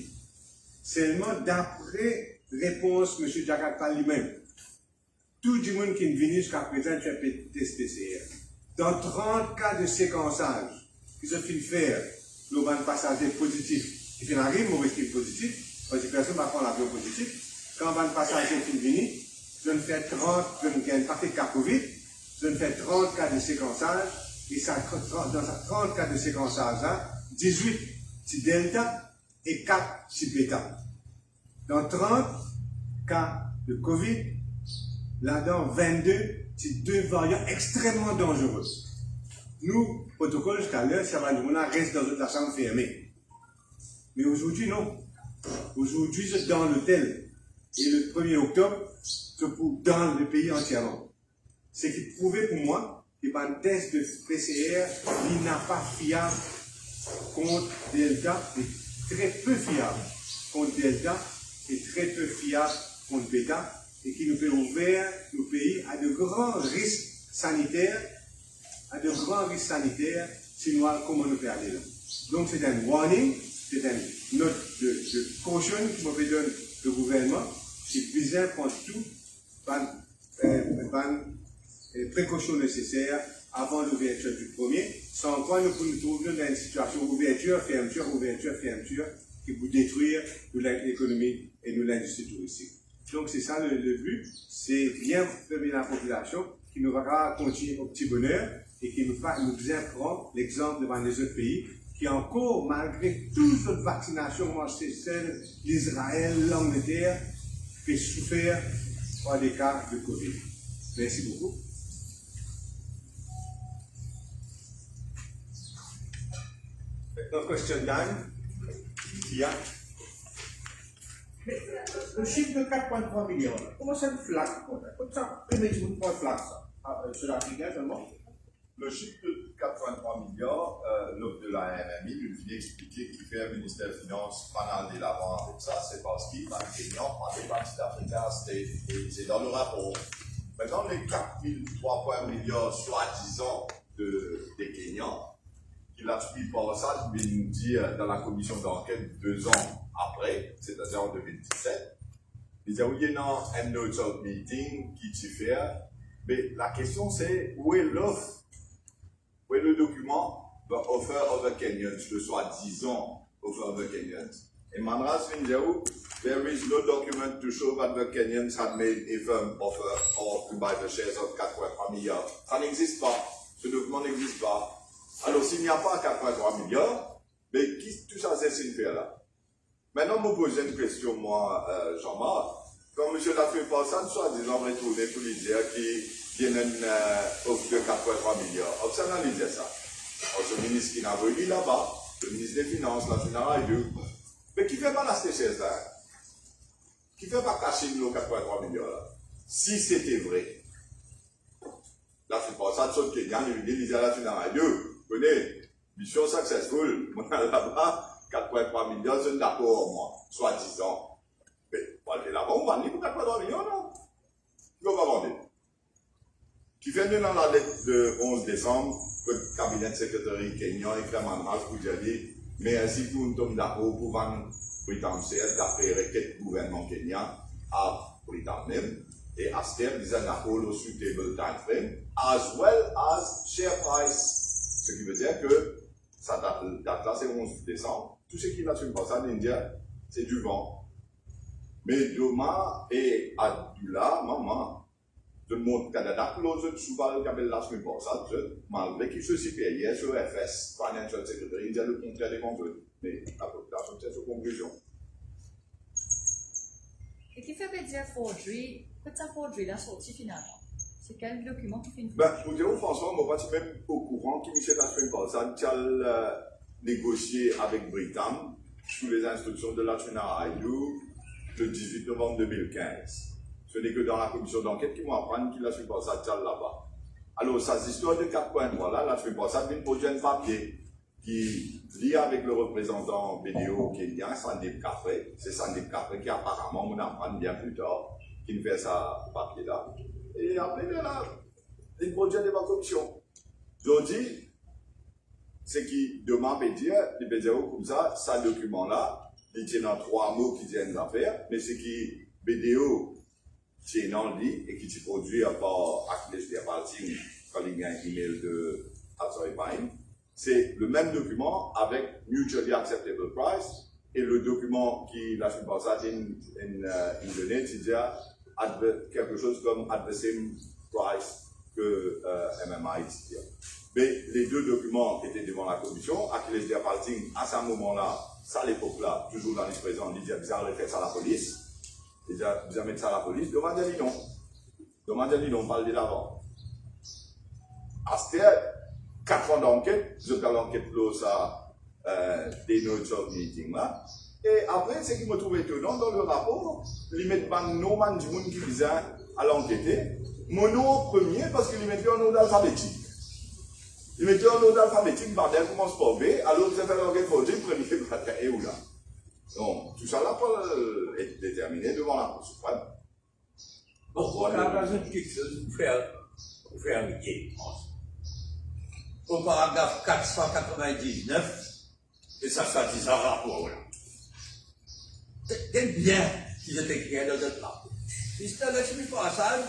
Speaker 4: Seulement d'après réponse M. Jakarta lui-même. Tout le monde qui est venu jusqu'à présent fait test PCR. Dans 30 cas de séquençage qui se fait faire, le ban passager positif, qui fait arrive, mauvais qui est positif, parce que personne ne va prendre l'avion positif. Quand ban passager est venu, je ne fais 30, je ne gagne pas de cas Covid, je ne fais 30 cas de séquençage, et ça, dans ces 30 cas de séquençage-là, 18 c'est Delta et 4 c'est Beta. Dans 30 cas de Covid, là-dedans 22, c'est 2 variants extrêmement dangereux. Nous, protocole jusqu'à l'heure, ça va nous reste dans la chambre fermée. Mais aujourd'hui, non. Aujourd'hui, c'est dans l'hôtel. Et le 1er octobre, c'est dans le pays entièrement. Ce qui prouvait pour moi que un test de PCR, il n'a pas fiable contre Delta, est très peu fiable contre Delta, et très peu fiable contre Beta, et qui nous fait ouvrir nos pays à de grands risques sanitaires, sinon comment nous faire aller là. Donc c'est un warning, c'est une note de caution qui me donne le gouvernement, c'est besoin de prendre tout, précautions nécessaires avant l'ouverture du premier, sans quoi nous pouvons nous trouver dans une situation ouverture, fermeture, qui peut détruire l'économie et l'industrie touristique. Donc c'est ça le but, c'est bien fermer la population qui nous va continuer au petit bonheur et qui nous apprend l'exemple devant les autres pays qui encore, malgré toute notre vaccination, moi c'est celle d'Israël, l'Angleterre, fait souffrir par des cas de Covid. Merci beaucoup. Maintenant, question time. Il y a le chiffre de 4,3 millions, comment ça me flatte? Comment ça me flatte ça? Sur l'Africain seulement?
Speaker 3: Le chiffre de 4,3 milliards, l'offre de la RMI, lui vient expliquer qu'il fait le ministère des Finances pendant des l'avant avec ça, c'est parce qu'il va Kenya par des parties d'Africa, c'est dans le rapport. Maintenant, les 4,3 milliards soi-disant des Kenyans, il a suivi par ça, je vais nous dire dans la commission d'enquête 2 ans après, c'est-à-dire en 2017. Il disait, oui, il y a un note of meeting qui t'y fait, mais la question c'est, où est l'offre? Où est le document? The offer of the Kenyans, le soi-disant offer of the Kenyans. Et Manras vient dire, there is no document to show that the Kenyans had made a firm offer or to buy the shares of 4,3 milliards. Ça n'existe pas. Ce document n'existe pas. Alors, s'il n'y a pas 4,3 milliards, mais tout ça, c'est ce faire là. Maintenant, je me pose une question, moi, Jean-Marc. Quand M. Lafayette Passan, soi-disant, retourné pour lui dire qu'il y a une offre de 4,3 milliards. Observe analyser ça. Alors, ce ministre qui n'a pas eu là-bas, le ministre des Finances, la Finara et tout. Mais qui ne fait pas la séchesse là? Qui ne fait pas cacher nos 4,3 milliards là? Si c'était vrai. Lafayette Passan, sauf qu'il gagne, il dit à la Finara et tout. Vous connaissez, mission successful, moi là-bas, 4,3 millions, c'est d'accord, moi, soi-disant. Mais, on va aller là-bas, on va aller pour 4,3 millions, non? Qui va vendre? Qui fait dans la lettre de 11 décembre, le cabinet de secrétaire kenyan écrit Manras pour dire, mais ainsi pour nous sommes d'accord pour vendre Britannique d'après requête du gouvernement kenyan à Britannique. Et Aster disait d'accord au suitable time frame, as well as share price. Ce qui veut dire que sa date là, c'est 11 décembre. Tout ce qui va sur le passage d'India, c'est du vent. Mais demain et Abdullah, maman, je montre qu'à la date, l'autre souvent, qui appelle la semaine passée, malgré qu'il se situe hier sur FS, Financial Secretary, il dit le contraire des contrôles. Mais la population tient sur conclusion.
Speaker 5: Et qui fait dire forgery, peut-être ça forgery là sorti finalement? C'est quel document qui fait une
Speaker 3: Pour dire François, moi, je suis même au courant que Michel Lafayette Passan a négocié avec Britam sous les instructions de la Tunara le 18 novembre 2015. Ce n'est que dans la commission d'enquête qu'ils vont apprendre qu'il a suivi ça là-bas. Alors, cette histoire de 4,3 là, la suivi ça vient poser un papier qui lie avec le représentant BDO kenyan, Sandip Kafre. C'est Sandip Kafre qui apparemment, on apprend bien plus tard, qui fait ça papier-là. Et après, il produit des commission. Je dis, ce qui demande à dire, il peut dire comme ça, ce document-là, il tient dans 3 mots qui viennent d'affaire, mais ce qui BDO, c'est un lit et qui est produit par Activities Departing quand il y a un email de Azoi Pine. C'est le même document avec Mutually Acceptable Price et le document qui, la semaine passée, in donné, c'est-à-dire quelque chose comme at the same price que MMI, etc. Mais les deux documents étaient devant la commission. Activities Departing, à ce moment-là, ça à l'époque-là, toujours dans les présents, on disait bizarre de faire ça à la police. Déjà, bizarre mettre ça à la police, demandez-lui non. Demandez-lui non, on parle de l'avant. À ce 4 ans d'enquête, je fais l'enquête close à des notes of meeting là. Et après, ce qui me trouve étonnant dans le rapport, ils mettent ban non man du monde qui disait à l'enquêter. Mon nom premier parce qu'il mettait en ordre alphabétique. Il mettait en ordre alphabétique, bordel commence par B, alors vous avez l'enquête pour dire premier et où là. Donc, tout ça là peut être déterminé devant la Cour suprême.
Speaker 1: Bon, on a besoin de quelque chose pour faire un guet. Au paragraphe 499, et ça dit un rapport là. C'est bien qu'ils étaient écrits dans cette rapport. Mr. Lakshmi Prasad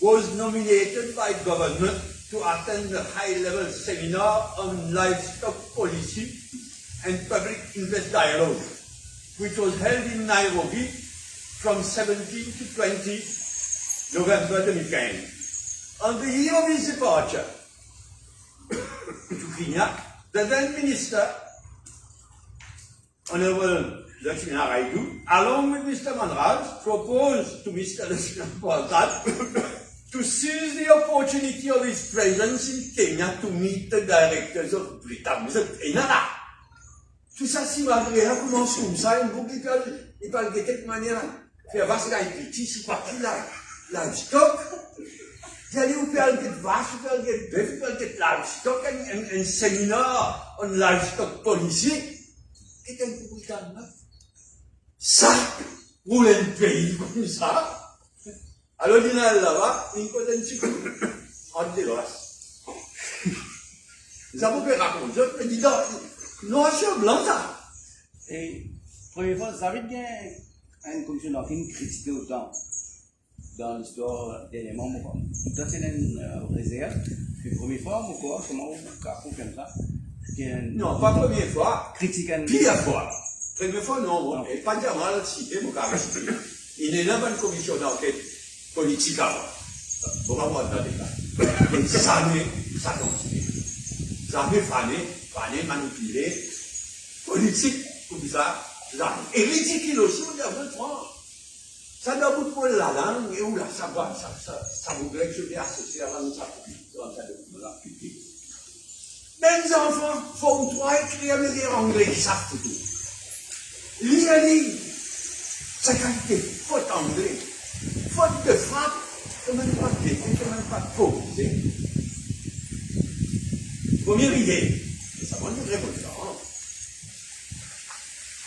Speaker 1: was nominated by government to attend the high-level seminar on livestock policy and public interest dialogue, which was held in Nairobi from 17 to 20 November 2015. On the year of his departure to Kenya, the then minister, Honorable Lakshmi Naraidu, along with Mr. Manraj, proposed to Mr. Lakshmi Prasad to seize the opportunity of his presence in Kenya to meet the directors of Britam. Tout ça, si malgré là, commence comme ça, il parle de quelque manière, faire vache là, il petit, c'est parti là, livestock. Il y a des où parle de vache, il parle de bœuf, il parle de livestock, un séminaire en livestock policier. Et quel Britam, ça, pour un pays comme ça, alors il y a là-bas, il y a un petit peu en déloise. Ça vous fait raconter, je dis noir sur blanc ça.
Speaker 6: Et première fois, ça veut dire une commission d'enquête critiquée autant dans l'histoire dernièrement. Tout à fait une réserve. La première fois, comment on confirme ça?
Speaker 1: Non, pas première fois.
Speaker 6: Critique
Speaker 1: Pire fois. Première fois, non. Et pas dire mal cité, mon carré. Il est là dans une commission d'enquête politique avant. Pour avoir dans les cas. Mais jamais, ça continue. Jamais fané, manipulé. Politique, comme ça. Et ridicule aussi, on a besoin. Ça doit vous prendre la langue et où là, ça voudrait que je vais associer à la langue, ça publique. Les enfants font toi écrire les anglais qui savent tout. Lire, sa qualité, faute anglais, faute de frappe, quand même pas de défaut, quand même pas de poser. Première idée, ça va nous révolter.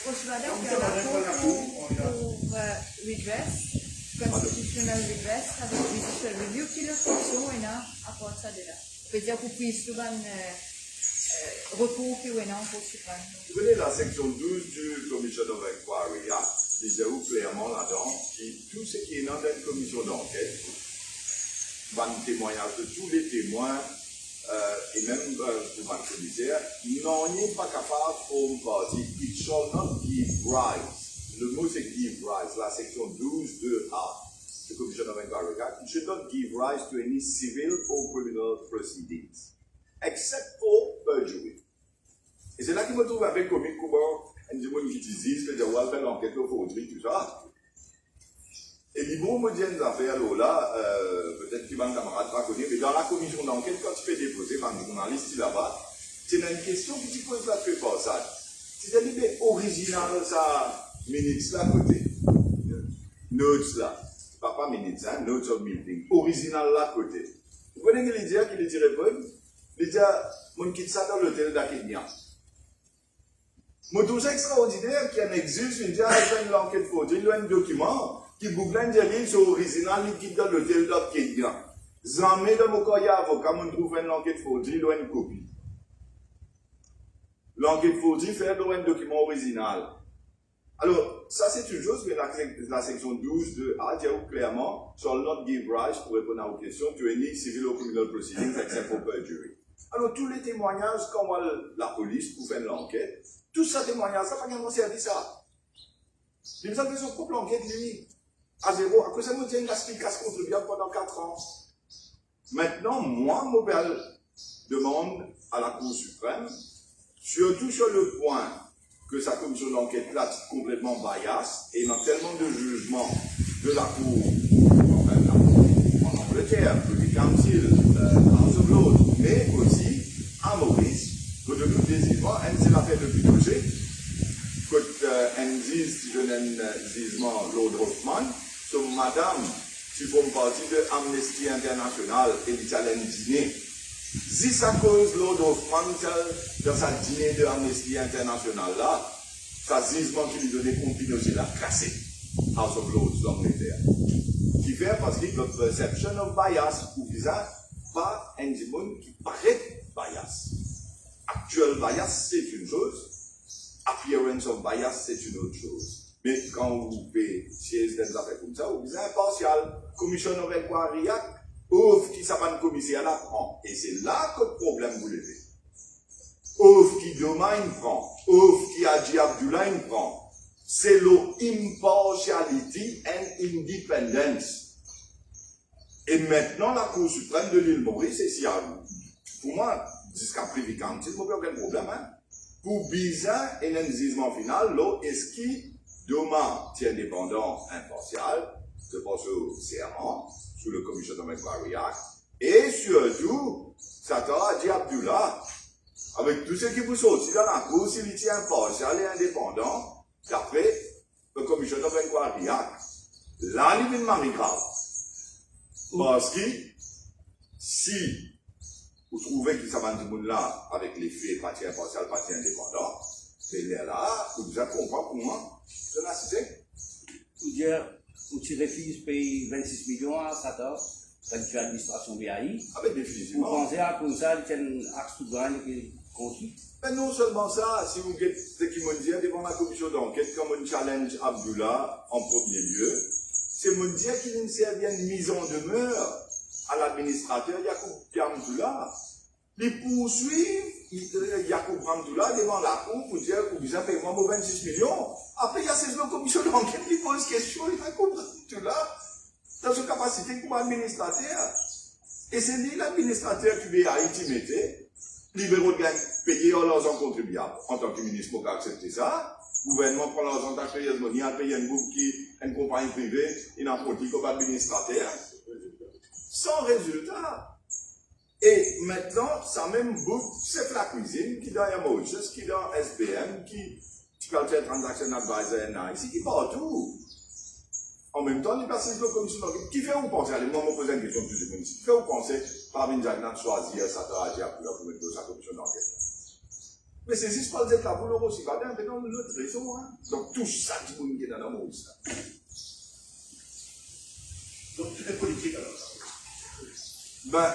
Speaker 5: Rochevadel, il y a un rapport pour redress, constitutional redress, avec judicial review, qui le fonction est là, à part ça de là. C'est-à-dire pour prise souvent recours qui est là en Cour suprême.
Speaker 3: Vous connaissez la section 12 du Commission of Inquiry Act, qui dit clairement là-dedans, tout ce qui est dans une commission d'enquête, va un témoignage de tous les témoins, et même pour le commissaire, n'est pas capable pour partie. It shall not give rise. Le mot c'est give rise, la section 12 de A, the Commission of Inquiry Act. It should not give rise to any civil or criminal proceedings, except for perjury. Et c'est là qu'il me trouve un peu comique, comment un monde qui disent que j'ai fait l'enquête au faudrait, tout ça. Et les bons me disent des affaires là, peut-être que mon camarade va connaître, mais dans la commission d'enquête, quand tu fais déposer par un journaliste là-bas, c'est une question que tu poses là, tu fais pas ça. C'est-à-dire, mais original, ça, minutes là, côté. Notes là. Pas minutes, hein, notes of meeting. Original là, côté. Vous connaissez ce qu'il dit répondre? Il dit, mon quitte ça dans l'hôtel d'Akenya. Mon tout extraordinaire qui en existe, il dit, il fait l'enquête photo, il a un document. Qui bouclent des sur original, qui quitte dans l'hôtel d'Akenya. Jamais dans mon cas, il y a avocat, on trouve une enquête faute, il doit une copie. L'enquête faute, fait un document original. Alors, ça c'est une chose, mais la section 12 de A dit clairement, shall not give rise, pour répondre à vos questions, to any civil or criminal proceedings except for perjury. Alors, tous les témoignages, quand on voit la police pour faire l'enquête, tous ces témoignages, ça n'a pas vraiment servi ça. Il nous a fait son propre enquête, lui, à zéro. À cause de ça, il a explication contribuable pendant 4 ans. Maintenant, moi, Mobile demande à la Cour suprême, surtout sur le point que sa commission d'enquête là est complètement bias, et il y a tellement de jugements de la Cour, en Angleterre, Privy Council, House of Lords, mais aussi à Maurice, que de tout désirement, c'est l'affaire de Pinochet, que Enzis, je n'en Lord Hoffman, sur madame, tu formes partie de Amnesty International et du challenge dîner. Si ça cause Lord Hoffman, dans sa dîner de Amnesty International là, sa gisement qui lui donnait contre Pinochet l'a cassé. House of Lords d'Angleterre. Qui fait parce qu'il y a une perception of bias, ou visa, pas un démon qui paraît bias. Actual bias, c'est une chose. Appearance of bias, c'est une autre chose. Mais quand vous faites siège des affaires comme ça, vous êtes impartial. Commission of Inquiry Act, ouf qui s'appelle commissaire la prend. Et c'est là que le problème vous levez. Ouf qui Doma il prend. Ouf qui Hadji Abdullah il prend. C'est l'impartiality and independence. Et maintenant, la Cour suprême de l'île Maurice, et si pour moi, jusqu'à Privy Council, il n'y a aucun problème. Hein? Pour Bizarre et un jugement final, là, est-ce qu'il Doma est indépendant, impartial, je pense au serment, sous le Commission of Inquiry Act, et surtout, Satan Hadji Abdullah, avec tout ce qui vous sortit dans la cour, s'il est impartial et indépendant, d'après le Commission of Inquiry Act, là, il est une marie grave. Parce que, si vous trouvez qu'il s'avance du monde là, avec les faits, parti impartial, parti indépendant, c'est là, vous devez comprendre pour moi, c'est la cité.
Speaker 6: Pour dire, où tu refuses de payer 26 millions à Satan, quand tu fais l'administration BAI,
Speaker 3: Avec
Speaker 6: vous
Speaker 3: définitivement.
Speaker 6: pensez à cause ça, il y a un axe tout grand qui est conçu.
Speaker 3: Mais non seulement ça, si vous faites ce qui m'ont dit devant la commission d'enquête, comme on challenge Abdullah en premier lieu, c'est mon dire qu'il ne sert bien de mise en demeure à l'administrateur Yacoub Abdullah. Il poursuit Yacoub Abdullah devant la cour pour dire que vous avez payé moi 26 millions. Après, il y a ces commissions d'enquête qui posent question, il Yacoub Abdullah dans sa capacité comme administrateur. Et c'est lui l'administrateur qui va intimider. Libéraux de payer l'argent contribuable. En tant que ministre, pour accepter ça, le gouvernement prend l'argent d'accueillir il a payé un groupe qui une compagnie privée, il a politique comme administrateur. Sans résultat. Et maintenant, ça même bout, c'est la cuisine qui est dans Emotions, qui est dans SPM, qui peut faire Transaction Advisor ici, qui partout. En même temps, les personnes de la commission d'enquête, qui fait vous penser, allez, moi, me poser une question plus de qui fait vous penser, Parvin Jagnan de choisir Satan Hadji Abdullah pour mettre dans sa commission d'enquête. Mais c'est juste pas d'être là pour l'euro aussi, pas d'un, mais dans l'autre raison, hein. Donc, tout ça, tout le monde qui est dans la mousse.
Speaker 1: Donc, tout est politique alors.
Speaker 3: Ben,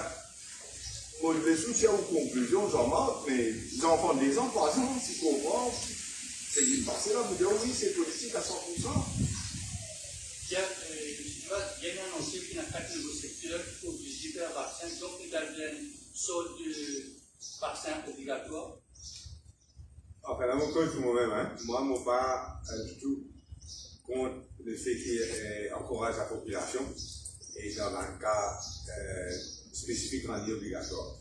Speaker 3: moi, je vais soutien aux conclusions, Jean-Marc, mais les enfants des ans, par exemple, s'ils comprennent, c'est qu'ils passent là, vous dire oui, c'est politique à 100%.
Speaker 7: Il y a une annoncé qui n'a pas de secteur obligé de faire un vaccin, donc il y a une sorte de vaccin obligatoire.
Speaker 4: Enfin, là, mon cause moi-même, hein. Moi, je ne suis pas du tout contre le fait qu'il encourage la population et dans un cas spécifique rendu obligatoire.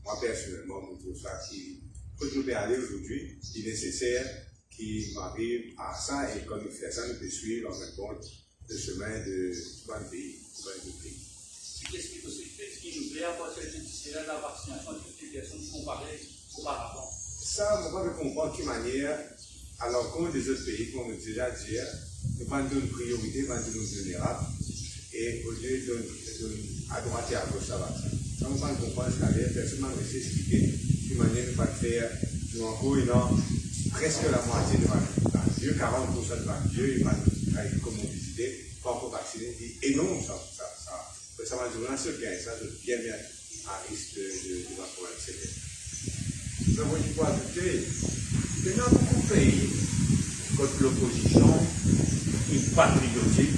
Speaker 4: Moi, personnellement, je trouve ça qui, quand je peux aller aujourd'hui, il est nécessaire qu'il m'arrive à ça et quand nous faisons ça, nous pouvons suivre en même compte le chemin de plein de pays,
Speaker 7: Qu'est-ce qui nous plaît à partir de la vaccination de toutes les personnes comparées auparavant?
Speaker 4: Ça, on va comprendre de manière, à l'encontre des autres pays, comme on a déjà dit, ne pas nous donner priorité, pas nous donner vulnérable, et au lieu de à droite et à gauche, ça va. Ça, on va comprendre ce qu'il y a, personne m'a laissé expliquer de manière de ne pas faire, nous encore, il a presque la moitié de vaccins. 40% de vaccins, comme on disait, pas encore vacciné, et non, ça m'a dit, on a ce gain, ça, de bien à risque de ma problème, c'est. Nous avons dit quoi ajouter. Il y a beaucoup de pays
Speaker 1: contre l'opposition, et patriotique,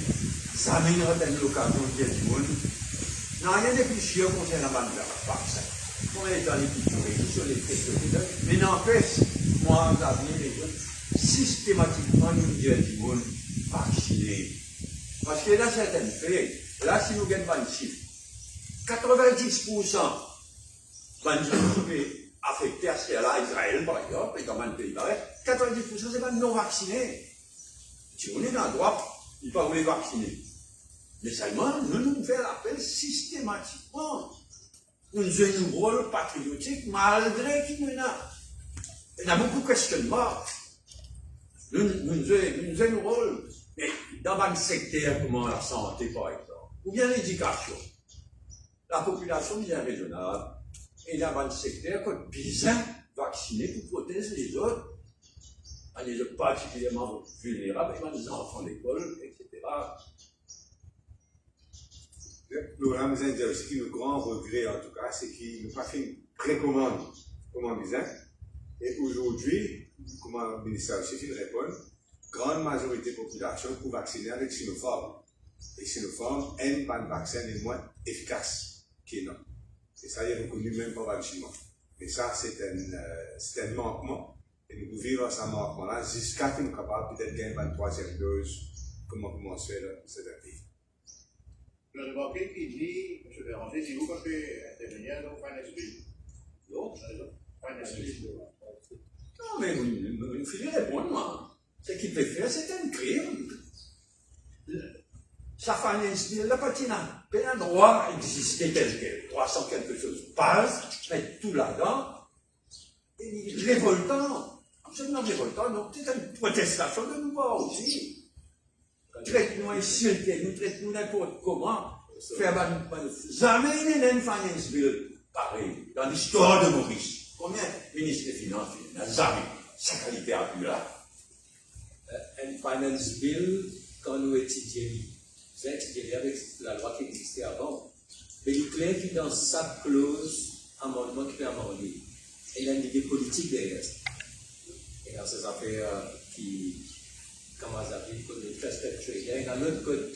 Speaker 1: ça mènera une l'occasion de dire du monde. Non, rien de plus chiant concernant la vaccin. On est dans les cultures, sur les faits, mais n'empêche, moi, Xavier, les gens, systématiquement, nous disons du monde vacciné. Parce que là, c'est un fait. Là, si nous gagnons un chiffre, 90% de affectés à ce là Israël, par exemple, et dans un pays pareil, 90% c'est pas non vaccinés. Si on est dans le droit, il ne faut pas vacciner. Mais seulement, nous nous faisons l'appel systématiquement. Nous jouons un rôle patriotique malgré qu'il y en a. Il y a beaucoup de questionnements. Nous jouons un rôle. Mais dans un secteur comme la santé, par exemple, ou bien l'éducation, la population bien régionale, et dans un secteur qui est bien vacciné pour protéger les autres, les autres particulièrement vulnérables, les enfants d'école, etc.
Speaker 4: Laurent nous a dit aussi que le grand regret, en tout cas, c'est qu'il n'a pas fait une précommande, comme on disait. Et aujourd'hui, comme le ministère aussi il répond, grande majorité de la population pour vacciner avec Sinopharm. Et Sinopharm est un vaccin le moins efficace qui est non. Et ça, il est reconnu même par le chinois. Et ça, c'est un manquement. Et nous pouvons vivre ce manquement-là jusqu'à ce que nous sommes capables peut-être de gagner une troisième dose, comme on commence à faire dans cet pays.
Speaker 8: Je vais remarquer qu'il dit, M. Béranger, si vous pouvez intervenir dans Finance Bill. Non, Finance Bill.
Speaker 1: Non, mais il faut répondre, moi. Ce qu'il peut faire, c'est un crime. Sa finance bill, la patina, un droit existait tel quel, 300 quelque chose, base, mettre tout là-dedans, et révoltant, absolument révoltant, donc c'est une protestation de nous voir aussi. Traite-nous insulter, nous traite-nous n'importe comment, faire jamais il y a une finance bill pareil, dans l'histoire de Maurice. Combien de ministres des Finances, il n'y a jamais, sa qualité a pu là.
Speaker 2: Un finance bill, quand nous étudions, j'ai étudié avec la loi qui existait avant, mais il est clair que dans chaque clause, amendement qui est amendé, il y a une idée politique derrière. Et dans ces affaires qui, comme on a dit, code de trust trader, dans l'autre code,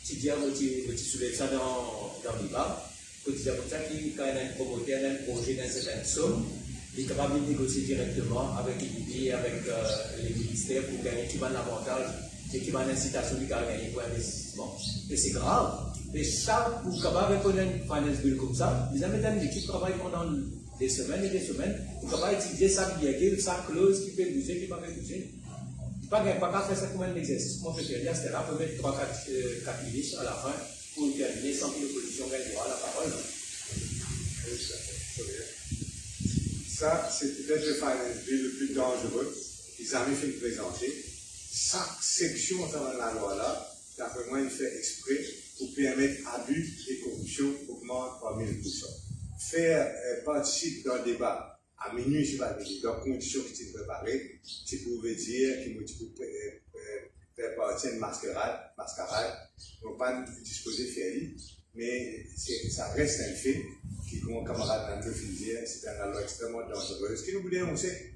Speaker 2: tu dis, tu soulèves ça dans l'IBA, tu dis comme ça, quand il y a un promoteur, un projet d'une certaine somme, il est capable de négocier directement avec l'IBI, avec les ministères pour gagner qui va l'avantage et qui va l'incitation de gagner pour investissement. Et c'est grave. Et ça, pour capable reconnaître une finance bill comme ça, ils amènent une équipe qui travaille pendant des semaines et des semaines pour capable étudier chaque virgule, chaque clause qui peut bouger, qui ne peut pas bouger. Pas qu'à faire ça comme un exercice. Moi, je peux dire, c'était là, on peut mettre 3-4 ministres à la fin pour terminer sans que l'opposition gagne droit à la parole.
Speaker 4: Ça, c'est peut-être le finance bill le plus dangereux qu'ils avaient fait de présenter. Chaque section dans la loi-là, d'après moi, il fait exprès pour permettre abus et corruption augmentent par 1000%. Faire participer dans le débat à minuit, je ne sais pas, dans les conditions qui sont préparées, tu pouvais dire qu'il faut faire partie d'une mascarade, on ne peut pas disposer de faire, mais ça reste un fait qui, comme mon camarade Nando dire, c'est une loi extrêmement dangereuse. Qui nous voulait annoncer?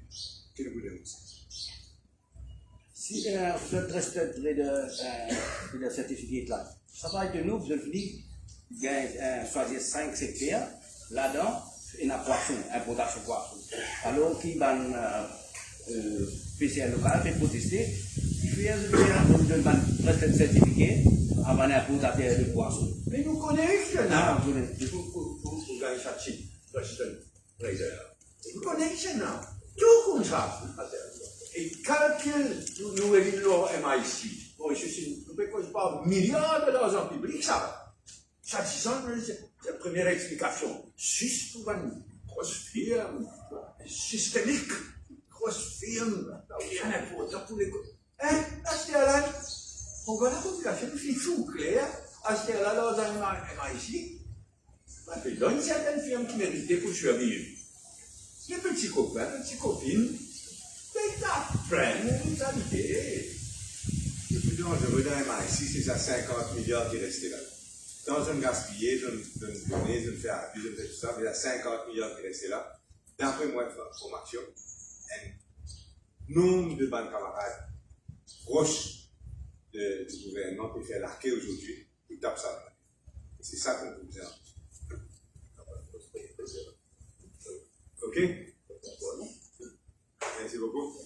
Speaker 6: Si vous êtes resté de certificat là, ça va être de nous, vous allez choisir 5 secteurs, là-dedans, une poisson, importation poisson. Alors, qui va PCR local fait protester, il fait presque un certificat avant d'importer de poisson.
Speaker 1: Mais nous connaissons, pour gagner chaque chiffre, nous connaissons, tout comme ça. Et calcul, nous évitons MIC. Bon, nous ne pas milliards de l'argent public, ça. Ça, c'est la première explication. Juste pour une grosse firme systémique, grosse firme, rien important pour les. Hein, à ce là on voit la population, c'est tout clair. À ce là dans un MIC, il y a une certaine firme qui méritait pour survivre. Les petits copains, les petites copines, they apprennent une qualité.
Speaker 4: Le plus dangereux d'un MIC, c'est ça 50 milliards qui restent là. Dans un gaspillé, dans une donnée, dans une faire abus, dans tout ça, il y a 50 milliards qui restent là. D'après moi, formation, un nombre de bonnes camarades proche du gouvernement peut faire l'arquer aujourd'hui, il tape ça. C'est ça qu'on peut dire. Ok? Merci beaucoup.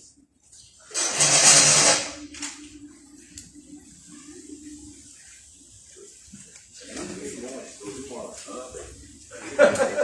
Speaker 3: Ah, ben.